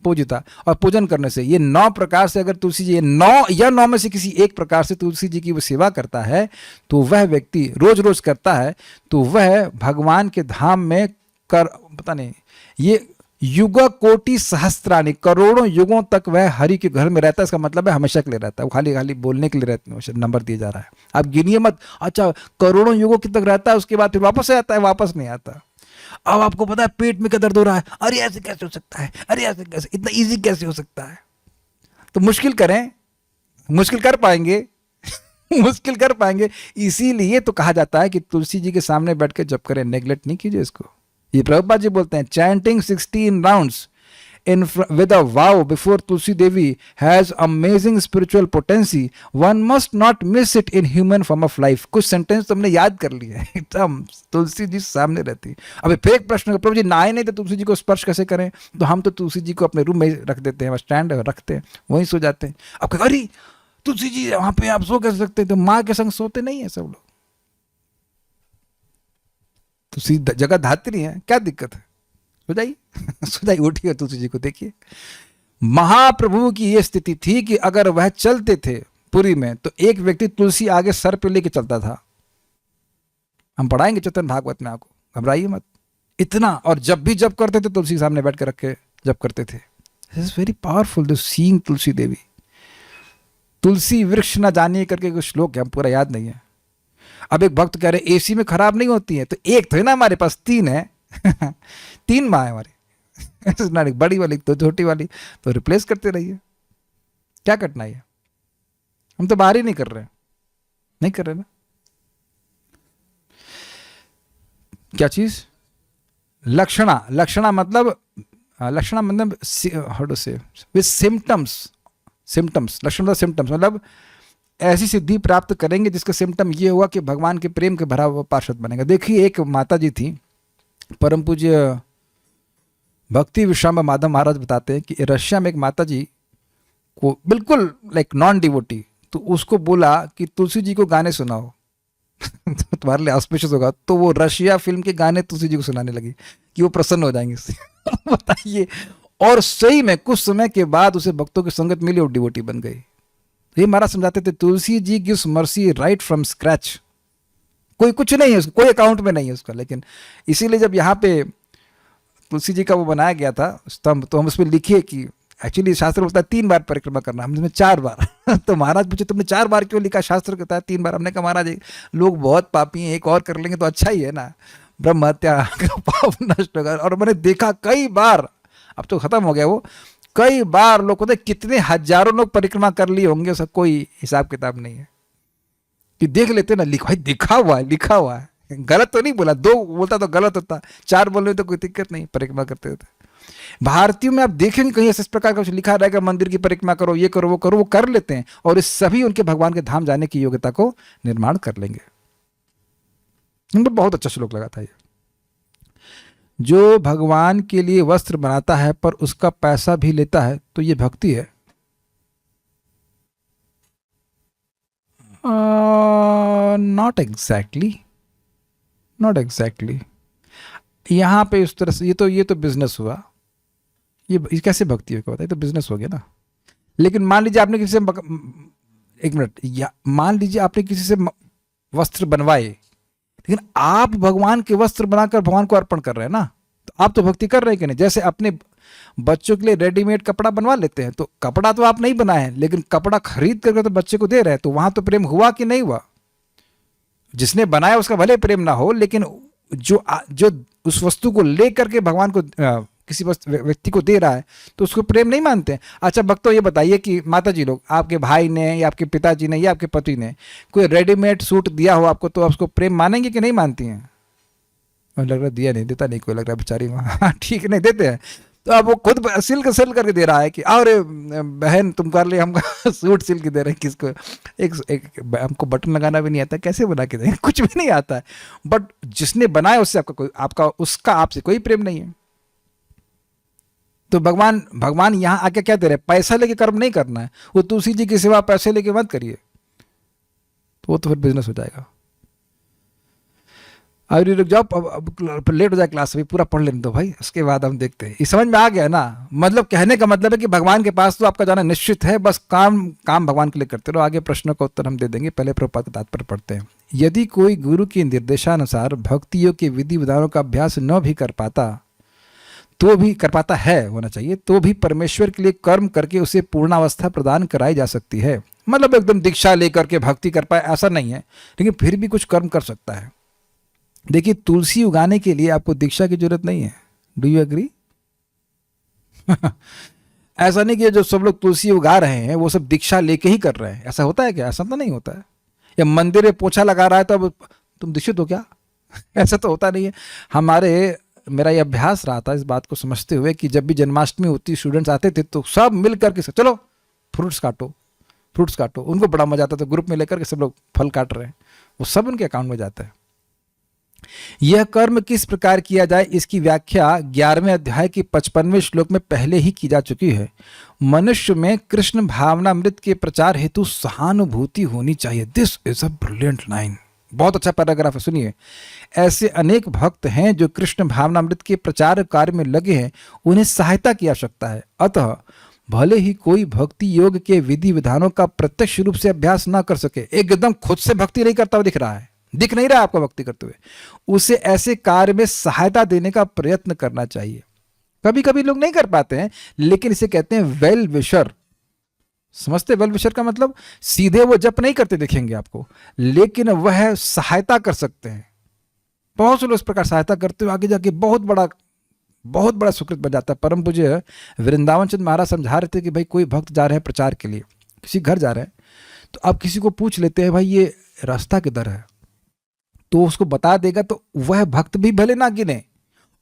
पूजिता और पूजन करने से। ये 9 प्रकार से अगर तुलसी जी, ये 9 में से किसी एक प्रकार से तुलसी जी की वो सेवा करता है तो वह व्यक्ति रोज रोज करता है तो वह भगवान के धाम में पता नहीं, ये युग कोटि सहस्त्राणी, करोड़ों युगों तक वह हरि के घर में रहता है। इसका मतलब है हमेशा के लिए रहता है, वो खाली खाली बोलने के लिए रहता, नंबर दिया जा रहा है, आप गिनिए मत। अच्छा, करोड़ों युगों तक रहता है, उसके बाद फिर वापस आता है, वापस नहीं आता। अब आपको पता है पेट में क्या दर्द हो रहा है, अरे ऐसे कैसे हो सकता है, अरे ऐसे कैसे, इतना इजी कैसे हो सकता है। तो मुश्किल करें, मुश्किल कर पाएंगे मुश्किल कर पाएंगे। इसीलिए तो कहा जाता है कि तुलसी जी के सामने बैठ के जप करें, नेग्लेक्ट नहीं कीजिए इसको। ये प्रभुपाद जी बोलते हैं, chanting 16 rounds with a vow before Tulsi Devi has amazing spiritual potency. One must not miss it in human form of life. कुछ सेंटेंस तुमने याद कर लिए एकदम तुलसी जी सामने रहती। अब फिर एक प्रश्न, प्रभु जी नहाए नहीं तो तुलसी जी को स्पर्श कैसे करें? तो हम तो तुलसी जी को अपने रूम में रख देते हैं, स्टैंड रखते हैं, वहीं सो जाते हैं। अब कह अरे तुलसी जी वहां पे आप सो कैसे सकते हैं? तो माँ के संग सोते नहीं है सब लोग, तुलसी जगह धात्री है, क्या दिक्कत है? सो जाइए सो जाइए, उठिए, तुलसी जी को देखिए। महाप्रभु की यह स्थिति थी कि अगर वह चलते थे पुरी में तो एक व्यक्ति तुलसी आगे सर पे लेके चलता था। हम पढ़ाएंगे चैतन्य भागवत में, आपको घबराइए मत इतना। और जब भी जप करते थे तुलसी के सामने बैठ के रख के जप करते थे। This is very powerful, this seeing Tulsi Devi. तुलसी वृक्ष न जानिए करके कुछ श्लोक है, हम पूरा याद नहीं है। अब एक भक्त कह रहे एसी में खराब नहीं होती है, तो एक तो है ना हमारे पास, 3 है 3 माँ है हमारी, बड़ी वाली तो छोटी वाली, तो रिप्लेस करते रहिए, क्या कठिनाई है? हम तो बाहर ही नहीं कर रहे ना। क्या चीज? लक्षणा मतलब हाउ टू से, विद सिम्टम्स। लक्षण मतलब सिम्टम्स, मतलब ऐसी सिद्धि प्राप्त करेंगे जिसका सिम्टम ये हुआ कि भगवान के प्रेम के भरा हुआ पार्षद बनेगा। देखिए एक माता जी थी, परम पूज्य भक्ति विश्राम माधव महाराज बताते हैं कि रशिया में एक माता जी को बिल्कुल लाइक नॉन डिवोटी, तो उसको बोला कि तुलसी जी को गाने सुनाओ तो तुम्हारे लिए ऑस्पिशियस होगा। तो वो रशिया फिल्म के गाने तुलसी जी को सुनाने लगी कि वो प्रसन्न हो जाएंगे इससे बताइए। और सही में कुछ समय के बाद उसे भक्तों की संगत मिली और डिवोटी बन गई। ये महाराज समझाते थे Tulsi ji gives mercy right from scratch, कोई कुछ नहीं है उसको, कोई अकाउंट में नहीं है उसका। लेकिन इसीलिए जब यहाँ पे तुलसी जी का वो बनाया गया था स्तंभ, तो हम उसमें लिखिए कि एक्चुअली शास्त्र बोलता है 3 बार परिक्रमा करना, हमने 4 बार तो महाराज पूछे तुमने 4 बार क्यों लिखा? शास्त्र कहता है 3 बार। हमने कहा महाराज लोग बहुत पापी हैं, एक और कर लेंगे तो अच्छा ही है ना, ब्रह्म हत्या का पाप नष्ट होगा। और मैंने देखा कई बार, अब तो खत्म हो गया वो, कई बार लोग होते, कितने हजारों लोग परिक्रमा कर लिए होंगे, उसका कोई हिसाब किताब नहीं है। कि देख लेते ना, लिखा भाई लिखा हुआ है, गलत तो नहीं बोला, 2 बोलता तो गलत होता, 4 बोलने तो कोई दिक्कत नहीं, परिक्रमा करते होते। भारतीयों में आप देखेंगे कहीं ऐसे इस प्रकार का कुछ लिखा रहेगा, मंदिर की परिक्रमा करो, ये करो, वो करो, वो कर लेते हैं और इस सभी उनके भगवान के धाम जाने की योग्यता को निर्माण कर लेंगे। मुझे बहुत अच्छा श्लोक लगा था ये। जो भगवान के लिए वस्त्र बनाता है पर उसका पैसा भी लेता है तो ये भक्ति है? Not exactly, not exactly. यहाँ पे इस तरह से ये तो बिजनेस हुआ, ये कैसे भक्ति हो, क्या होता है? ये तो बिजनेस हो गया ना। लेकिन मान लीजिए आपने किसी से एक मिनट, या मान लीजिए आपने किसी से वस्त्र बनवाए, लेकिन आप भगवान के वस्त्र बनाकर भगवान को अर्पण कर रहे हैं ना, तो आप तो भक्ति कर रहे हैं कि नहीं? जैसे अपने बच्चों के लिए रेडीमेड कपड़ा बनवा लेते हैं, तो कपड़ा तो आप नहीं बनाए हैं, लेकिन कपड़ा खरीद करके तो बच्चे को दे रहे हैं, तो वहां तो प्रेम हुआ कि नहीं हुआ? जिसने बनाया उसका भले प्रेम ना हो, लेकिन जो उस वस्तु को लेकर के भगवान को किसी व्यक्ति को दे रहा है तो उसको प्रेम नहीं मानते हैं। अच्छा भक्तों, ये बताइए कि माता जी लोग, आपके भाई ने या आपके पिताजी ने या आपके पति ने कोई रेडीमेड सूट दिया हो आपको, तो आप उसको प्रेम मानेंगे कि नहीं मानती हैं? लग रहा दिया नहीं, देता नहीं कोई, लग रहा है बेचारी वहाँ ठीक नहीं देते हैं। तो अब वो खुद सिल करके दे रहा है कि अरे बहन तुम कर ले, हमको सूट सिल के दे रहे हैं। किसको एक हमको बटन लगाना भी नहीं आता, कैसे बना के देंगे? कुछ भी नहीं आता है। बट जिसने बनाया उससे उसका आपसे कोई प्रेम नहीं है। तो भगवान यहाँ आके क्या दे रहे हैं? पैसा लेके कर्म नहीं करना है। वो तुलसी जी की सेवा पैसे लेके मत करिए, तो वो तो फिर बिजनेस हो जाएगा। अभी रुक जाओ, अब लेट हो जाए क्लास, अभी पूरा पढ़ लेने दो भाई, उसके बाद हम देखते हैं। ये समझ में आ गया ना? मतलब कहने का मतलब है कि भगवान के पास तो आपका जाना निश्चित है, बस काम भगवान के लिए करते रहो। आगे प्रश्नों का उत्तर हम दे देंगे, पहले प्रभुपाद का तात्पर्य पढ़ते हैं। यदि कोई गुरु के निर्देशानुसार भक्तियों के विधि विधानों का अभ्यास न भी कर पाता है, होना चाहिए, तो भी परमेश्वर के लिए कर्म करके उसे पूर्णावस्था प्रदान कराई जा सकती है। मतलब एकदम दीक्षा लेकर के भक्ति कर पाए ऐसा नहीं है, लेकिन फिर भी कुछ कर्म कर सकता है। देखिए, तुलसी उगाने के लिए आपको दीक्षा की जरूरत नहीं है। Do you agree? ऐसा नहीं कि जो सब लोग तुलसी उगा रहे हैं वो सब दीक्षा लेके ही कर रहे हैं, ऐसा होता है क्या? ऐसा तो नहीं होता है। या मंदिर में पोछा लगा रहा है तो अब तुम दीक्षित हो क्या? ऐसा तो होता नहीं है। मेरा ये अभ्यास रहा था इस बात को समझते हुए कि जब भी जन्माष्टमी होती, स्टूडेंट्स आते थे तो सब मिल करके चलो फ्रूट्स काटो। उनको बड़ा मजा आता था, ग्रुप में लेकर के सब लोग फल काट रहे हैं, वो सब उनके अकाउंट में जाता है। यह कर्म किस प्रकार किया जाए इसकी व्याख्या 11वें अध्याय के 55वें श्लोक में पहले ही की जा चुकी है। मनुष्य में कृष्ण भावनामृत के प्रचार हेतु सहानुभूति होनी चाहिए। This is a brilliant line, बहुत अच्छा पैराग्राफ है, सुनिए। ऐसे अनेक भक्त हैं जो कृष्ण भावनामृत के प्रचार कार्य में लगे हैं, उन्हें सहायता की आवश्यकता है। अतः भले ही कोई भक्ति योग के विधि विधानों का प्रत्यक्ष रूप से अभ्यास ना कर सके, एकदम खुद से भक्ति नहीं करता हुआ दिख नहीं रहा आपका भक्ति करते हुए, उसे ऐसे कार्य में सहायता देने का प्रयत्न करना चाहिए। कभी कभी लोग नहीं कर पाते हैं, लेकिन इसे कहते हैं वेल विशर। समझते? वेल विशर का मतलब सीधे वो जप नहीं करते दिखेंगे आपको, लेकिन वह सहायता कर सकते हैं। बहुत से लोग इस प्रकार सहायता करते हुए आगे जाके बहुत बड़ा सुकृत बन जाता है। परम पूज्य वृंदावन चंद महाराज समझा रहे थे कि भाई कोई भक्त जा रहे हैं प्रचार के लिए, किसी घर जा रहे हैं, तो आप किसी को पूछ लेते हैं भाई ये रास्ता किधर है, तो उसको बता देगा, तो वह भक्त भी भले ना गिने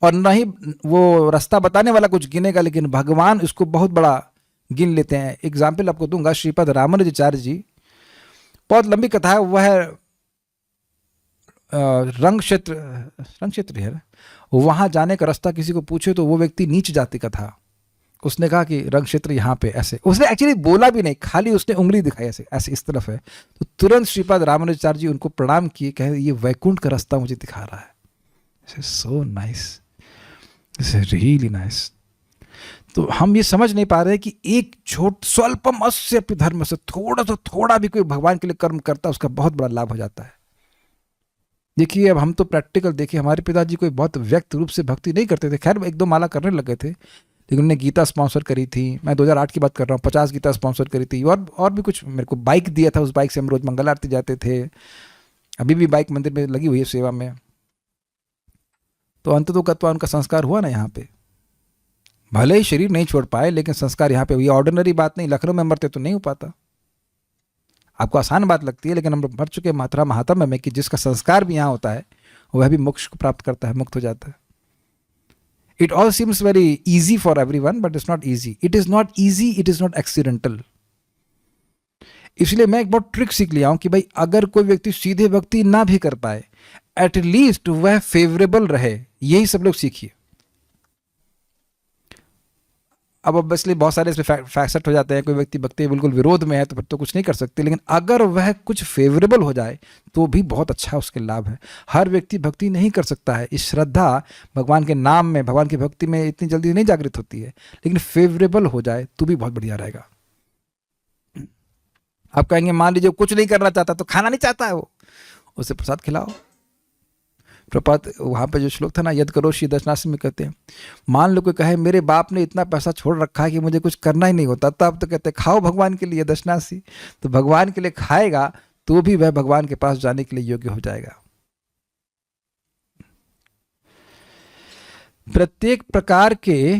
और ना ही वो रास्ता बताने वाला कुछ गिनेगा, लेकिन भगवान इसको बहुत बड़ा गिन लेते हैं। एग्जाम्पल आपको दूंगा, श्रीपद रामानुजाचार्य जी, बहुत लंबी कथा है, वह रंग क्षेत्र है, वहां जाने का रास्ता किसी को पूछे तो वो व्यक्ति नीच जाति का था। उसने कहा कि रंग क्षेत्र यहाँ पे ऐसे, उसने एक्चुअली बोला भी नहीं, खाली उसने उंगली दिखाई ऐसे इस तरफ है, तो तुरंत श्रीपाद रामानुजाचार्य जी उनको प्रणाम किए, कहे ये वैकुंठ का रास्ता मुझे दिखा रहा है। So nice, really nice. तो हम ये समझ नहीं पा रहे कि एक स्वल्पम अस्य धर्म से थोड़ा भी कोई भगवान के लिए कर्म करता है, उसका बहुत बड़ा लाभ हो जाता है। देखिए, अब हम तो प्रैक्टिकल देखिए, हमारे पिताजी कोई बहुत व्यक्त रूप से भक्ति नहीं करते थे, खैर 1-2 माला करने लगे थे, लेकिन उन्होंने गीता स्पॉन्सर करी थी। मैं 2008 की बात कर रहा हूँ, 50 गीता स्पॉन्सर करी थी, और भी कुछ मेरे को बाइक दिया था, उस बाइक से हम रोज मंगल आरती जाते थे। अभी भी बाइक मंदिर में लगी हुई है सेवा में। तो अंततोगत्वा उनका संस्कार हुआ ना यहाँ पे, भले ही शरीर नहीं छोड़ पाए, लेकिन संस्कार यहाँ पे हुई। ऑर्डिनरी बात नहीं, लखनऊ में मरते तो नहीं हो पाता। आपको आसान बात लगती है, लेकिन हम पढ़ चुके मात्रा महात्म्य में कि जिसका संस्कार भी यहाँ होता है वह भी मोक्ष को प्राप्त करता है, मुक्त हो जाता है. It all seems very easy for everyone, but it's not easy. It is not easy, it is not accidental. इसलिए मैं एक बहुत ट्रिक सीख लिया हूं कि भाई अगर कोई व्यक्ति सीधे भक्ति ना भी कर पाए, एटलीस्ट वह फेवरेबल रहे. यही सब लोग सीखिए. अब ऑब्वियसली बहुत सारे इसमें फैक्ट हो जाते हैं. कोई व्यक्ति भक्ति बिल्कुल विरोध में है तो फिर तो कुछ नहीं कर सकते, लेकिन अगर वह कुछ फेवरेबल हो जाए तो भी बहुत अच्छा उसके लाभ है. हर व्यक्ति भक्ति नहीं कर सकता है. इस श्रद्धा भगवान के नाम में, भगवान की भक्ति में इतनी जल्दी नहीं जागृत होती है, लेकिन फेवरेबल हो जाए तो भी बहुत बढ़िया रहेगा. आप कहेंगे मान लीजिए कुछ नहीं करना चाहता, तो खाना नहीं चाहता है वो, उसे प्रसाद खिलाओ. प्रपात वहाँ पे जो श्लोक था ना, यद करो श्री दशनासी में कहते हैं, मान लो कोई कहे मेरे बाप ने इतना पैसा छोड़ रखा है कि मुझे कुछ करना ही नहीं होता, तब तो कहते खाओ भगवान के लिए दशनासी. तो भगवान के लिए खाएगा तो भी वह भगवान के पास जाने के लिए योग्य हो जाएगा. प्रत्येक प्रकार के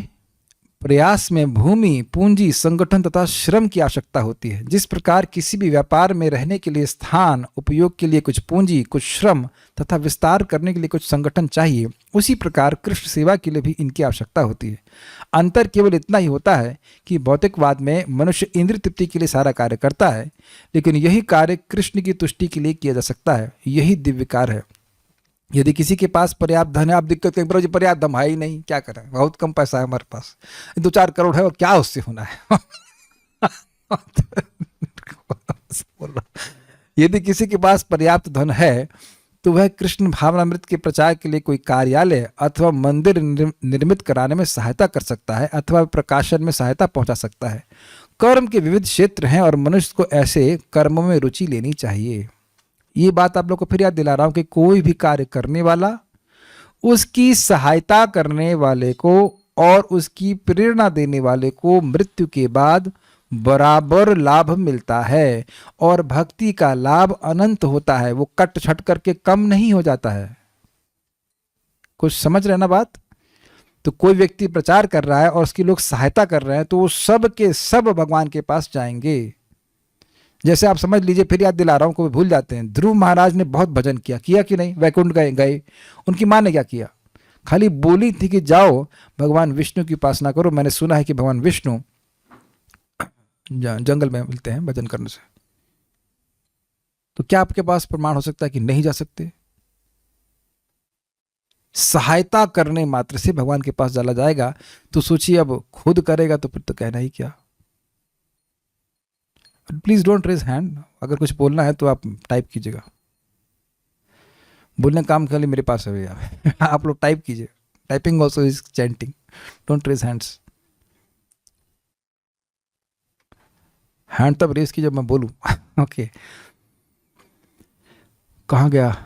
प्रयास में भूमि, पूंजी, संगठन तथा श्रम की आवश्यकता होती है. जिस प्रकार किसी भी व्यापार में रहने के लिए स्थान, उपयोग के लिए कुछ पूंजी, कुछ श्रम तथा विस्तार करने के लिए कुछ संगठन चाहिए, उसी प्रकार कृष्ण सेवा के लिए भी इनकी आवश्यकता होती है. अंतर केवल इतना ही होता है कि भौतिकवाद में मनुष्य इंद्रिय तृप्ति के लिए सारा कार्य करता है, लेकिन यही कार्य कृष्ण की तुष्टि के लिए किया जा सकता है. यही दिव्य कार्य है. यदि किसी के पास पर्याप्त धन है, आप दिक्कत कहीं पर पर्याप्त धन है ही नहीं, क्या करें, बहुत कम पैसा है हमारे पास, 2-4 करोड़ है और क्या उससे होना है. यदि किसी के पास पर्याप्त धन है तो वह कृष्ण भावनामृत के प्रचार के लिए कोई कार्यालय अथवा मंदिर निर्मित कराने में सहायता कर सकता है, अथवा प्रकाशन में सहायता पहुंचा सकता है. कर्म के विविध क्षेत्र हैं और मनुष्य को ऐसे कर्मों में रुचि लेनी चाहिए. ये बात आप लोग को फिर याद दिला रहा हूं कि कोई भी कार्य करने वाला, उसकी सहायता करने वाले को और उसकी प्रेरणा देने वाले को मृत्यु के बाद बराबर लाभ मिलता है. और भक्ति का लाभ अनंत होता है, वो कट छट करके कम नहीं हो जाता है. कुछ समझ रहे ना बात? तो कोई व्यक्ति प्रचार कर रहा है और उसकी लोग सहायता कर रहे हैं, तो वो सब के सब भगवान के पास जाएंगे. जैसे आप समझ लीजिए, फिर याद दिला रहा हूं, कोई भूल जाते हैं, ध्रुव महाराज ने बहुत भजन किया कि नहीं, वैकुंठ गए. उनकी माँ ने क्या किया? खाली बोली थी कि जाओ भगवान विष्णु की उपासना करो. मैंने सुना है कि भगवान विष्णु जंगल में मिलते हैं भजन करने से. तो क्या आपके पास प्रमाण हो सकता है कि नहीं जा सकते? सहायता करने मात्र से भगवान के पास चला जाएगा. तो सोचिए, अब खुद करेगा तो फिर तो कहना ही क्या. Please don't raise hand. अगर कुछ बोलना है तो आप टाइप कीजिएगा. बोलने का काम खाली मेरे पास है भैया. आप लोग टाइप कीजिए. Typing also is chanting. Don't raise hands. Hand तब रेज की जब मैं बोलूं. ओके, कहाँ गया?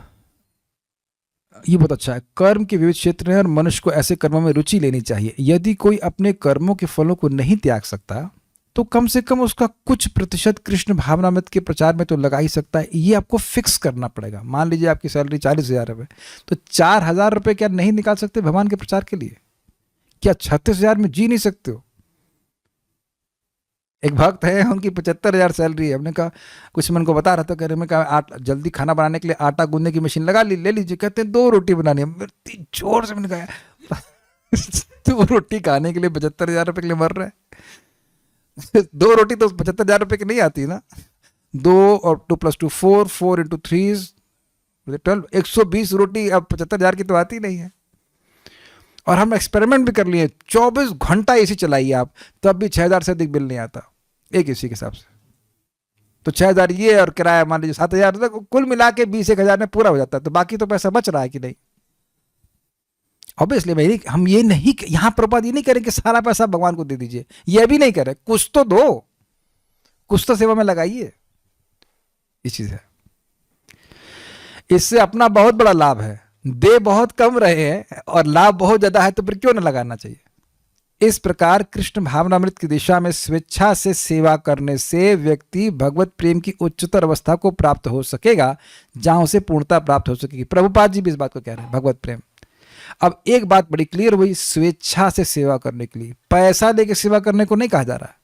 ये बहुत अच्छा है. कर्म के विविध क्षेत्र हैं और मनुष्य को ऐसे कर्मों में रुचि लेनी चाहिए. यदि कोई अपने कर्मों के फलों को नहीं त्याग सकता तो कम से कम उसका कुछ प्रतिशत कृष्ण भावनामृत के प्रचार में तो लगा ही सकता है. ये आपको फिक्स करना पड़ेगा. मान लीजिए आपकी सैलरी 40,000 रुपये, तो 4,000 रुपये क्या नहीं निकाल सकते भगवान के प्रचार के लिए? क्या 36,000 में जी नहीं सकते हो? एक भक्त है, उनकी 75,000 सैलरी है. हमने कहा, कुछ मन को बता रहा था, कह रहे, मैं कहा जल्दी खाना बनाने के लिए आटा गूंदने की मशीन लगा ले लीजिए. कहते हैं 2 रोटी बनानी है. इतनी जोर से मैंने कहा 2 रोटी खाने के लिए 75,000 रुपये के लिए मर रहा है. 2 रोटी तो 75,000 रुपये की नहीं आती ना. 2 और 2 + 2 4, 4 × 3 12, 120 रोटी अब 75,000 की तो आती नहीं है. और हम एक्सपेरिमेंट भी कर लिए, 24 घंटा एसी चलाइए आप, तब भी 6,000 से अधिक बिल नहीं आता एक एसी के हिसाब से. तो 6,000 ये और किराया मान लीजिए 7,000, तो कुल मिला के 20,000 में पूरा हो जाता है. तो बाकी तो पैसा बच रहा है कि नहीं? ऑब्वियसली हम ये नहीं, यहां प्रपात ये नहीं करें कि सारा पैसा भगवान को दे दीजिए. ये भी नहीं करें. कुछ तो दो, कुछ तो सेवा में लगाइए. ये चीज है. इससे अपना बहुत बड़ा लाभ है. दे बहुत कम रहे हैं और लाभ बहुत ज्यादा है, तो फिर क्यों न लगाना चाहिए? इस प्रकार कृष्ण भावनामृत की दिशा में स्वेच्छा से सेवा करने से व्यक्ति भगवत प्रेम की उच्चतर अवस्था को प्राप्त हो सकेगा, जहां उसे पूर्णता प्राप्त हो सकेगी. प्रभुपाद जी भी इस बात को कह रहे हैं, भगवत प्रेम. अब एक बात बड़ी क्लियर हुई, स्वेच्छा से सेवा करने के लिए, पैसा देके सेवा करने को नहीं कहा जा रहा है.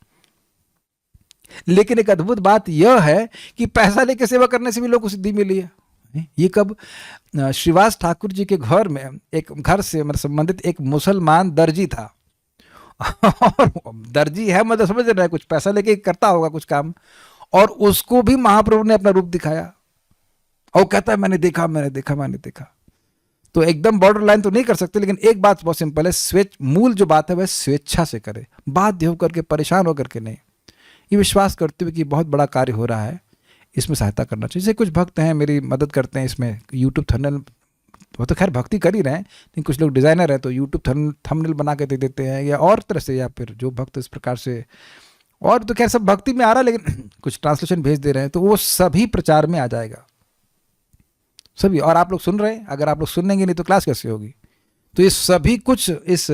लेकिन एक अद्भुत बात यह है कि पैसा लेके सेवा करने से भी लोग को सिद्धि मिली है। ये कब? श्रीवास ठाकुर जी के घर में, एक घर से मतलब संबंधित एक मुसलमान दर्जी था और दर्जी है मतलब समझ रहे हैं, कुछ पैसा लेके करता होगा कुछ काम, और उसको भी महाप्रभु ने अपना रूप दिखाया और कहता है मैंने देखा मैंने देखा मैंने देखा। तो एकदम बॉर्डर लाइन तो नहीं कर सकते, लेकिन एक बात बहुत सिंपल है, मूल जो बात है वह स्वेच्छा से करे, बाध्य होकर के, परेशान होकर के नहीं। ये विश्वास करते हुए कि बहुत बड़ा कार्य हो रहा है, इसमें सहायता करना चाहिए। जैसे कुछ भक्त हैं मेरी मदद करते हैं इसमें, यूट्यूब थंबनेल, वो तो खैर भक्ति कर ही रहे हैं, लेकिन कुछ लोग डिज़ाइनर हैं तो यूट्यूब थंबनेल बना के दे देते हैं, या और तरह से, या फिर जो भक्त इस प्रकार से, और तो खैर सब भक्ति में आ रहा है, लेकिन कुछ ट्रांसलेशन भेज दे रहे हैं, तो वो सभी प्रचार में आ जाएगा सभी। और आप लोग सुन रहे हैं, अगर आप लोग सुनेंगे नहीं तो क्लास कैसे होगी? तो ये सभी कुछ इस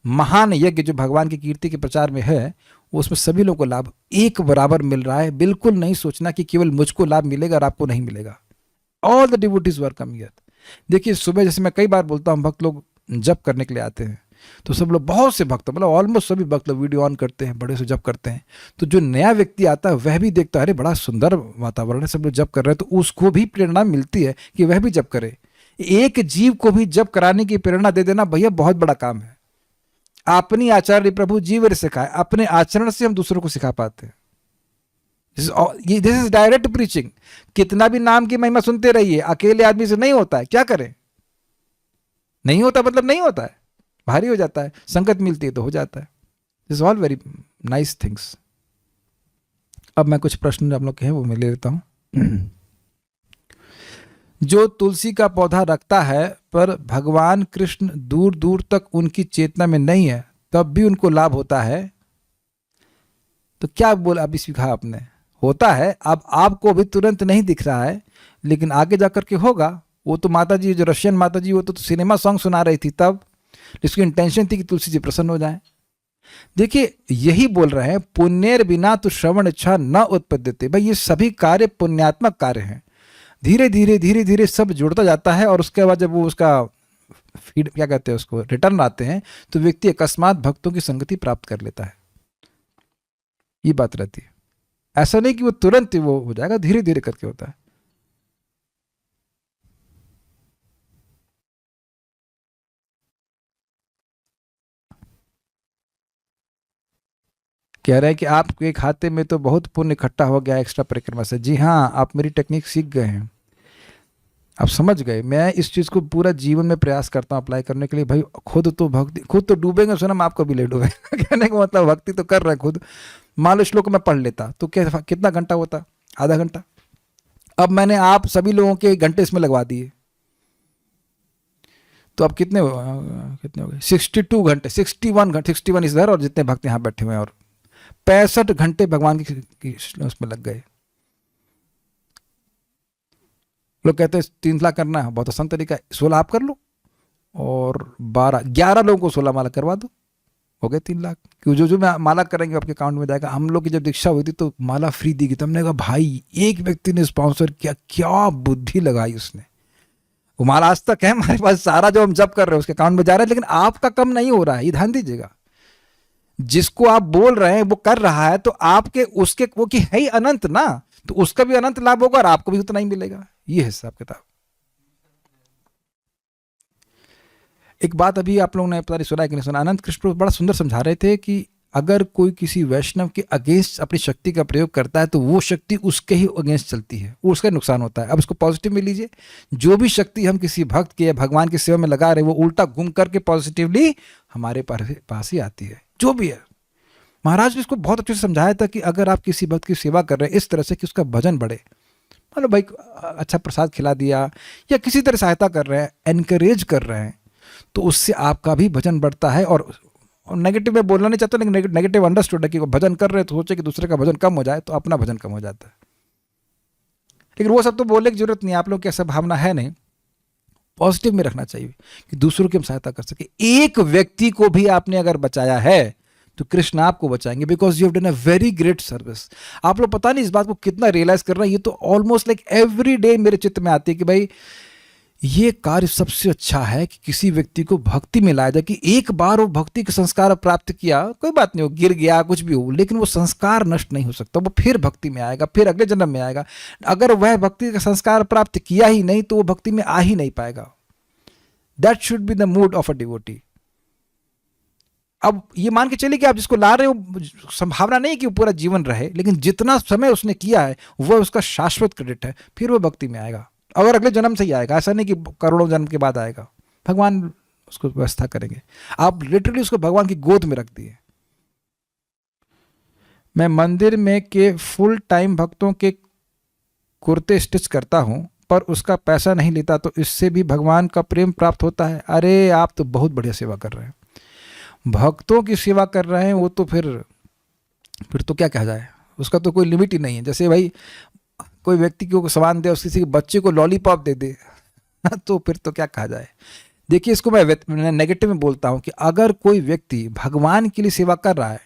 महान यज्ञ जो भगवान की कीर्ति के प्रचार में है, उसमें सभी लोगों को लाभ एक बराबर मिल रहा है। बिल्कुल नहीं सोचना कि केवल मुझको लाभ मिलेगा और आपको नहीं मिलेगा। All the devotees were coming here. देखिए सुबह जैसे मैं कई बार बोलता हूँ, भक्त लोग जप करने के लिए आते हैं, तो सब लोग, बहुत से भक्त, मतलब ऑलमोस्ट सभी भक्त लोग वीडियो ऑन करते हैं, बड़े से जप करते हैं। तो जो नया व्यक्ति आता है वह भी देखता है, अरे बड़ा सुंदर वातावरण है, सब लोग जप कर रहे हैं, तो उसको भी प्रेरणा मिलती है कि वह भी जप करे। एक जीव को भी जप कराने की प्रेरणा दे देना भैया बहुत बड़ा काम है। अपनी आचार्य प्रभु जीव सिखाए, अपने आचरण से हम दूसरों को सिखा पाते हैं। This is direct preaching. कितना भी नाम की महिमा सुनते रहिए, अकेले आदमी से नहीं होता है, क्या करें? नहीं होता मतलब नहीं होता है, भारी हो जाता है, संगत मिलती है तो हो जाता है। This all very nice things. अब मैं कुछ प्रश्न आप लोग के हैं वो मैं ले लेता हूं। जो तुलसी का पौधा रखता है पर भगवान कृष्ण दूर दूर तक उनकी चेतना में नहीं है, तब भी उनको लाभ होता है, तो क्या बोला अभी सीखा आपने? होता है, अब आपको अभी तुरंत नहीं दिख रहा है, लेकिन आगे जाकर के होगा। वो तो माता जी, जो रशियन माता जी, वो तो सिनेमा सॉन्ग सुना रही थी तब, जिसकी इंटेंशन थी कि तुलसी जी प्रसन्न हो जाएं। देखिए यही बोल रहे हैं, पुण्येर बिना तो श्रवण इच्छा न उत्पद्यते। भाई ये सभी कार्य पुण्यात्मक कार्य हैं। धीरे धीरे धीरे धीरे सब जुड़ता जाता है, और उसके बाद जब वो उसका फीड, क्या कहते हैं उसको, रिटर्न आते हैं, तो व्यक्ति अकस्मात भक्तों की संगति प्राप्त कर लेता है। ये बात रहती है, ऐसा नहीं कि वो तुरंत वो हो जाएगा, धीरे धीरे करके होता है। कह रहे हैं कि आपके खाते में तो बहुत पुण्य इकट्ठा हो गया एक्स्ट्रा परिक्रमा से। जी हाँ, आप मेरी टेक्निक सीख गए हैं, आप समझ गए। मैं इस चीज़ को पूरा जीवन में प्रयास करता हूँ अप्लाई करने के लिए। भाई खुद तो भक्ति, खुद तो डूबेंगे सोनम, आपको भी ले डूबे। कहने का मतलब भक्ति तो कर रहे हैं खुद। मान लो श्लोक में पढ़ लेता तो कितना घंटा होता? आधा घंटा। अब मैंने आप सभी लोगों के घंटे इसमें लगवा दिए, तो अब कितने हो गए? 62 घंटे, 61 घंटे, 61 इधर, और जितने भक्त यहाँ बैठे हुए हैं, और 65 घंटे भगवान की उसमें लग गए। लोग कहते हैं 3 लाख करना है, बहुत आसान तरीका है, 16 आप कर लो और 11 लोगों को 16 माला करवा दो, हो गए 3 लाख। क्यों? जो माला करेंगे आपके अकाउंट में जाएगा। हम लोग की जब दीक्षा हुई थी तो माला फ्री दी गई, तो हमने कहा भाई एक व्यक्ति ने स्पॉन्सर किया, क्या बुद्धि लगाई उसने। वो माला आज तक है हमारे पास, सारा जो हम जप कर रहे हैं उसके अकाउंट में जा रहा है, लेकिन आपका कम नहीं हो रहा है, ये ध्यान दीजिएगा। जिसको आप बोल रहे हैं वो कर रहा है, तो आपके उसके वो की है ही अनंत ना, तो उसका भी अनंत लाभ होगा और आपको भी उतना ही मिलेगा। ये हिसाब किताब। एक बात अभी आप लोगों ने पता नहीं सुना है कि नहीं सुना, अनंत कृष्ण बड़ा सुंदर समझा रहे थे कि अगर कोई किसी वैष्णव के अगेंस्ट अपनी शक्ति का प्रयोग करता है तो वो शक्ति उसके ही अगेंस्ट चलती है, वो उसका नुकसान होता है। अब इसको पॉजिटिव में लीजिए, जो भी शक्ति हम किसी भक्त के या भगवान की सेवा में लगा रहे हैं वो उल्टा घूम करके पॉजिटिवली हमारे पास ही आती है, जो भी है। महाराज ने इसको बहुत अच्छे से समझाया था कि अगर आप किसी भक्त की सेवा कर रहे हैं इस तरह से कि उसका भजन बढ़े, मतलब भाई अच्छा प्रसाद खिला दिया या किसी तरह सहायता कर रहे हैं, एनकरेज कर रहे हैं, तो उससे आपका भी भजन बढ़ता है। और नेगेटिव में बोलना नहीं चाहता, लेकिन नेगेटिव अंडरस्टूड है कि वो भजन कर रहे हैं तो सोचे कि दूसरे का भजन कम हो जाए, तो अपना भजन कम हो जाता है। लेकिन वो सब तो बोलने की जरूरत नहीं, आप लोग की ऐसा भावना है नहीं। पॉजिटिव में रखना चाहिए कि दूसरों की हम सहायता कर सके। एक व्यक्ति को भी आपने अगर बचाया है तो कृष्ण आपको बचाएंगे, because you have done a very great service. आप लोग पता नहीं इस बात को कितना रियलाइज कर रहे हैं। ये तो ऑलमोस्ट लाइक एवरी डे मेरे चित्त में आती है कि भाई ये कार्य सबसे अच्छा है कि किसी व्यक्ति को भक्ति में लाया जाए, कि एक बार वो भक्ति के संस्कार प्राप्त किया, कोई बात नहीं हो, गिर गया कुछ भी हो, लेकिन वो संस्कार नष्ट नहीं हो सकता, वो फिर भक्ति में आएगा, फिर अगले जन्म में आएगा। अगर वह भक्ति का संस्कार प्राप्त किया ही नहीं तो वो भक्ति में आ ही नहीं पाएगा। That should be the mood of a devotee. अब ये मान के चलिए कि आप जिसको ला रहे हो, संभावना नहीं कि वो पूरा जीवन रहे, लेकिन जितना समय उसने किया है वह उसका शाश्वत क्रेडिट है, फिर वो भक्ति में आएगा। अगर अगले जन्म से ही आएगा, ऐसा नहीं कि करोड़ों जन्म के बाद आएगा, भगवान उसको व्यवस्था करेंगे। आप लिटरली उसको भगवान की गोद में रख दिए। मैं मंदिर में के फुल टाइम भक्तों के कुर्ते स्टिच करता हूं, पर उसका पैसा नहीं लेता, तो इससे भी भगवान का प्रेम प्राप्त होता है? अरे आप तो बहुत बढ़िया सेवा कर रहे हैं, भक्तों की सेवा कर रहे हैं, वो तो फिर तो क्या कहा जाए, उसका तो कोई लिमिट ही नहीं है। जैसे भाई कोई व्यक्ति को सामान दे, किसी के बच्चे को लॉलीपॉप दे दे तो फिर तो क्या कहा जाए। देखिए, इसको मैं नेगेटिव में बोलता हूँ कि अगर कोई व्यक्ति भगवान के लिए सेवा कर रहा है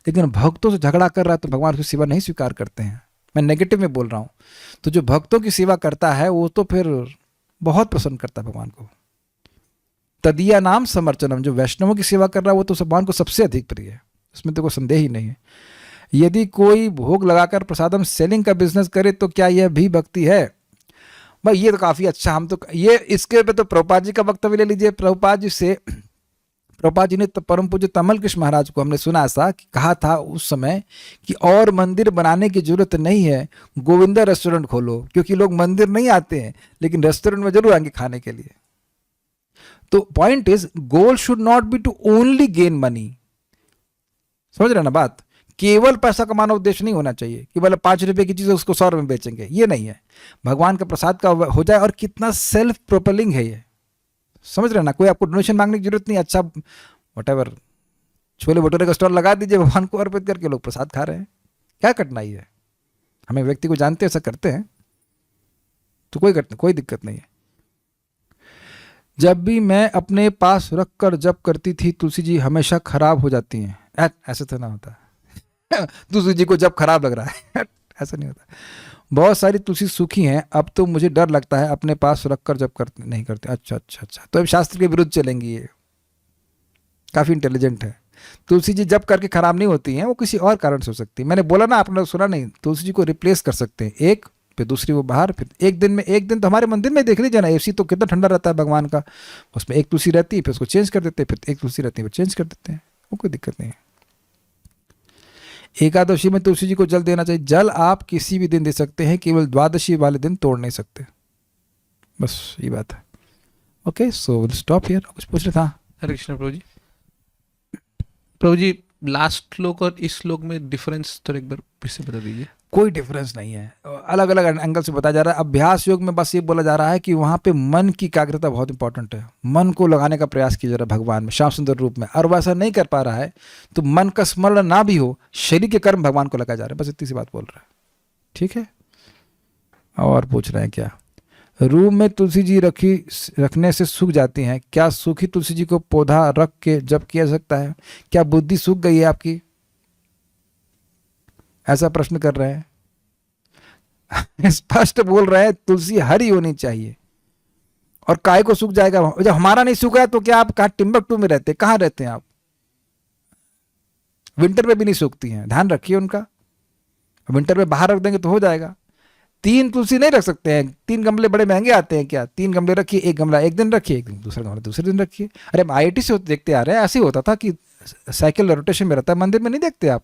लेकिन भक्तों से झगड़ा कर रहा है तो भगवान उसकी सेवा नहीं स्वीकार करते हैं। मैं नेगेटिव में बोल रहा हूँ। तो जो भक्तों की सेवा करता है वो तो फिर बहुत प्रसन्न करता है भगवान को। तदीया नाम समर्चनम, जो वैष्णवों की सेवा कर रहा है वो तो भगवान को सबसे अधिक प्रिय है, इसमें तो कोई संदेह ही नहीं है। यदि कोई भोग लगाकर प्रसादम सेलिंग का बिजनेस करे तो क्या यह भी भक्ति है? भाई ये तो काफ़ी अच्छा, हम तो ये इसके पे तो प्रभुपाद जी का वक्तव्य ले लीजिए। प्रभुपाद जी ने तो परम पूज्य तमल कृष्ण महाराज को हमने सुना ऐसा कि कहा था उस समय कि और मंदिर बनाने की जरूरत नहीं है, गोविंदा रेस्टोरेंट खोलो, क्योंकि लोग मंदिर नहीं आते हैं लेकिन रेस्टोरेंट में जरूर आएंगे खाने के लिए। तो point is, goal should not be to only gain money. समझ रहे ना बात? केवल पैसा कमाना उद्देश्य नहीं होना चाहिए कि मतलब 5 रुपए की चीज़ उसको 100 रुपये में बेचेंगे, ये नहीं है। भगवान का प्रसाद का हो जाए, और कितना सेल्फ प्रोपेलिंग है ये, समझ रहे ना? कोई आपको डोनेशन मांगने की जरूरत नहीं। अच्छा वटेवर छोले भटूरे का स्टॉल लगा दीजिए, भगवान को अर्पित करके लोग प्रसाद खा रहे हैं, क्या कठिनाई है? हमें व्यक्ति को जानते हैं ऐसा करते हैं तो कोई दिक्कत नहीं है। जब भी मैं अपने पास रख कर जप करती थी तुलसी जी हमेशा खराब हो जाती हैं। ऐसे तो ना होता तुलसी जी को जब खराब लग रहा है ऐसा नहीं होता। बहुत सारी तुलसी सूखी हैं, अब तो मुझे डर लगता है अपने पास रख कर जब नहीं करते। अच्छा, तो अब शास्त्र के विरुद्ध चलेंगी, ये काफ़ी इंटेलिजेंट है। तुलसी जी जब करके खराब नहीं होती हैं, वो किसी और कारण से हो सकती है। मैंने बोला ना, आपने सुना नहीं, तुलसी जी को रिप्लेस कर सकते हैं, एक फिर दूसरी वो बाहर, फिर एक दिन तो हमारे मंदिर में देख लीजिए ना, एसी तो कितना ठंडा रहता है भगवान का, उसमें एक तुलसी रहती है, फिर उसको चेंज कर देते हैं, फिर एक तुलसी रहती है, फिर चेंज कर देते हैं, वो कोई दिक्कत नहीं है। एकादशी में तुलसी जी को जल देना चाहिए। जल आप किसी भी दिन दे सकते हैं, केवल द्वादशी वाले दिन तोड़ नहीं सकते, बस ये बात है। Okay, so will stop here. कुछ पूछ रहा था? हरे कृष्ण प्रभु जी। प्रभु जी, लास्ट श्लोक और इस श्लोक में डिफरेंस तो एक बार फिर से बता दीजिए। कोई डिफरेंस नहीं है, अलग अलग एंगल से बताया जा रहा है। अभ्यास योग में बस ये बोला जा रहा है कि वहाँ पे मन की एकाग्रता बहुत इंपॉर्टेंट है, मन को लगाने का प्रयास किया जा रहा है भगवान में, श्याम सुंदर रूप में। और वैसा नहीं कर पा रहा है तो मन का स्मरण ना भी हो, शरीर के कर्म भगवान को लगाए जा रहे हैं, बस इतनी सी बात बोल रहा है। ठीक है, और पूछ रहे हैं क्या? रूम में तुलसी जी रखने से सूख जाती हैं, क्या सूखी तुलसी जी को पौधा रख के जब किया जा सकता है? क्या बुद्धि सूख गई है आपकी, ऐसा प्रश्न कर रहे हैं? स्पष्ट बोल रहे हैं तुलसी हरी होनी चाहिए। और काय को सूख जाएगा? जब हमारा नहीं सूखा है तो क्या आप कहाँ टिम्बकटू में रहते हैं? कहाँ रहते हैं आप? विंटर में भी नहीं सूखती हैं, ध्यान रखिए उनका। विंटर में बाहर रख देंगे तो हो जाएगा। 3 तुलसी नहीं रख सकते हैं, 3 गमले बड़े महंगे आते हैं क्या? 3 गमले रखिए, एक गमला एक दिन रखिए, एक दिन दूसरा गमला दूसरे दिन रखिए। अरे हम IIT से देखते आ रहे हैं, ऐसे ही होता था कि साइकिल रोटेशन में रहता है, मंदिर में नहीं देखते आप?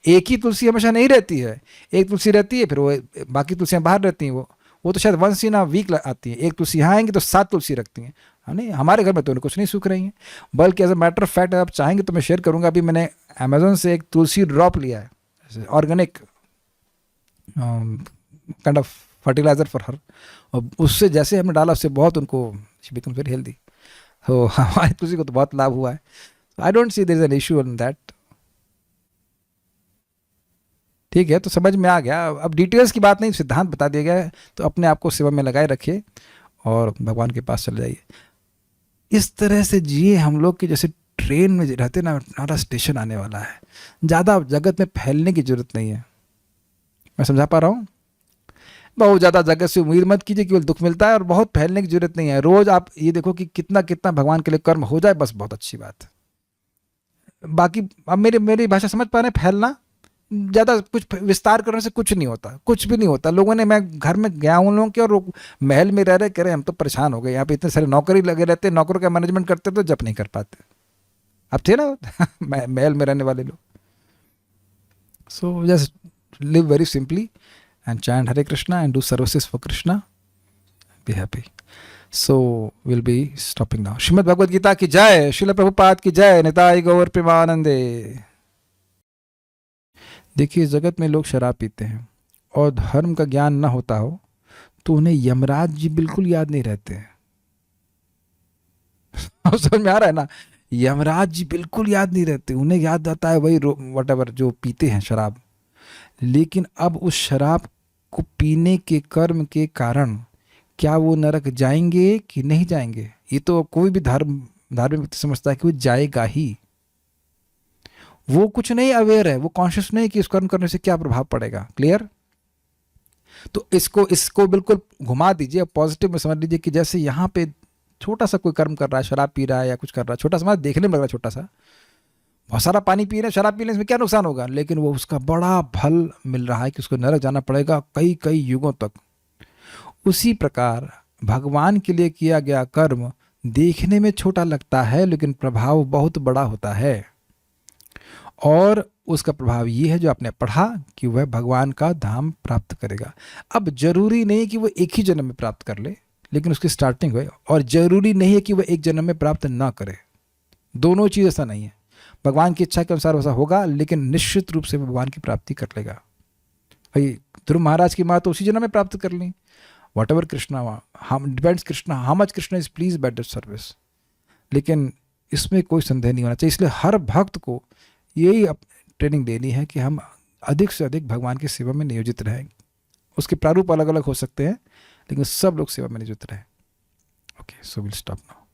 एक ही तुलसी हमेशा नहीं रहती है, एक तुलसी रहती है, फिर वो बाकी तुलसियाँ बाहर रहती हैं। वो तो शायद वंस इन अ वीक आती हैं। एक तुलसी यहाँ आएंगी तो 7 तुलसी रखती हैं। नहीं, हमारे घर में तो कुछ नहीं सूख रही हैं, बल्कि as a matter of fact आप चाहेंगे तो मैं शेयर करूँगा। अभी मैंने अमेजोन से एक तुलसी ड्रॉप लिया है, organic kind of fertiliser for her, और उससे जैसे हमने डाला उससे बहुत उनको बिकम वेरी हेल्दी। तो हमारे तुलसी को तो बहुत लाभ हुआ है। I don't see there is an issue on that. ठीक है, तो समझ में आ गया। अब डिटेल्स की बात नहीं, सिद्धांत बता दिया गया है, तो अपने आप को सेवा में लगाए रखिए और भगवान के पास चले जाइए। इस तरह से जिए हम लोग कि जैसे ट्रेन में रहते ना, हमारा स्टेशन आने वाला है। ज़्यादा जगत में फैलने की जरूरत नहीं है। मैं समझा पा रहा हूँ? बहुत ज़्यादा जगत से उम्मीद मत कीजिए, केवल दुख मिलता है, और बहुत फैलने की जरूरत नहीं है। रोज आप ये देखो कि कितना कितना भगवान के लिए कर्म हो जाए, बस बहुत अच्छी बात है। बाकी अब मेरी भाषा समझ पा रहे हैं, फैलना ज़्यादा कुछ विस्तार करने से कुछ नहीं होता, कुछ भी नहीं होता। लोगों ने, मैं घर में गया हूँ लोगों के, और महल में रह रहे कह रहे हम तो परेशान हो गए, यहाँ पे इतने सारे नौकरी लगे रहते, नौकरों का मैनेजमेंट करते तो जब नहीं कर पाते। अब थे ना महल में रहने वाले लोग। So just live very simply and chant Hare Krishna and do services for Krishna. Be happy. So we'll be stopping now. Shrimad Bhagavad Gita की जय, श्रील प्रभुपाद की जय, निताई गौर प्रेमानंदे। देखिए, जगत में लोग शराब पीते हैं और धर्म का ज्ञान न होता हो तो उन्हें यमराज जी बिल्कुल याद नहीं रहते हैं। समझ में आ रहा है ना? यमराज जी बिल्कुल याद नहीं रहते, उन्हें याद आता है वही वट जो पीते हैं शराब। लेकिन अब उस शराब को पीने के कर्म के कारण क्या वो नरक जाएंगे कि नहीं जाएंगे, ये तो कोई भी धार्मिक व्यक्ति समझता है कि वो जाएगा ही। वो कुछ नहीं अवेयर है, वो कॉन्शियस नहीं कि इस कर्म करने से क्या प्रभाव पड़ेगा। क्लियर? तो इसको बिल्कुल घुमा दीजिए, पॉजिटिव में समझ लीजिए कि जैसे यहाँ पे छोटा सा कोई कर्म कर रहा है, शराब पी रहा है या कुछ कर रहा है, छोटा सा, देखने में लग रहा है छोटा सा, बहुत सारा पानी पी रहे हैं, शराब पीने से क्या नुकसान होगा, लेकिन वो उसका बड़ा फल मिल रहा है कि उसको नरक जाना पड़ेगा कई कई युगों तक। उसी प्रकार भगवान के लिए किया गया कर्म देखने में छोटा लगता है, लेकिन प्रभाव बहुत बड़ा होता है। और उसका प्रभाव ये है जो आपने पढ़ा कि वह भगवान का धाम प्राप्त करेगा। अब जरूरी नहीं कि वह एक ही जन्म में प्राप्त कर ले, लेकिन उसकी स्टार्टिंग हुई, और जरूरी नहीं है कि वह एक जन्म में प्राप्त ना करे। दोनों चीज़ ऐसा नहीं है, भगवान की इच्छा के अनुसार वैसा होगा, लेकिन निश्चित रूप से भगवान की प्राप्ति कर लेगा। भाई ध्रुव महाराज की माँ तो उसी जन्म में प्राप्त कर ली। वट एवर कृष्णा, हम depends Krishna, how much Krishna is please by that service. लेकिन इसमें कोई संदेह नहीं होना चाहिए। इसलिए हर भक्त को यही ट्रेनिंग देनी है कि हम अधिक से अधिक भगवान की सेवा में नियोजित रहें। उसके प्रारूप अलग अलग हो सकते हैं, लेकिन सब लोग सेवा में नियोजित रहें। Okay, so will stop now.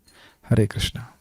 Hare Krishna.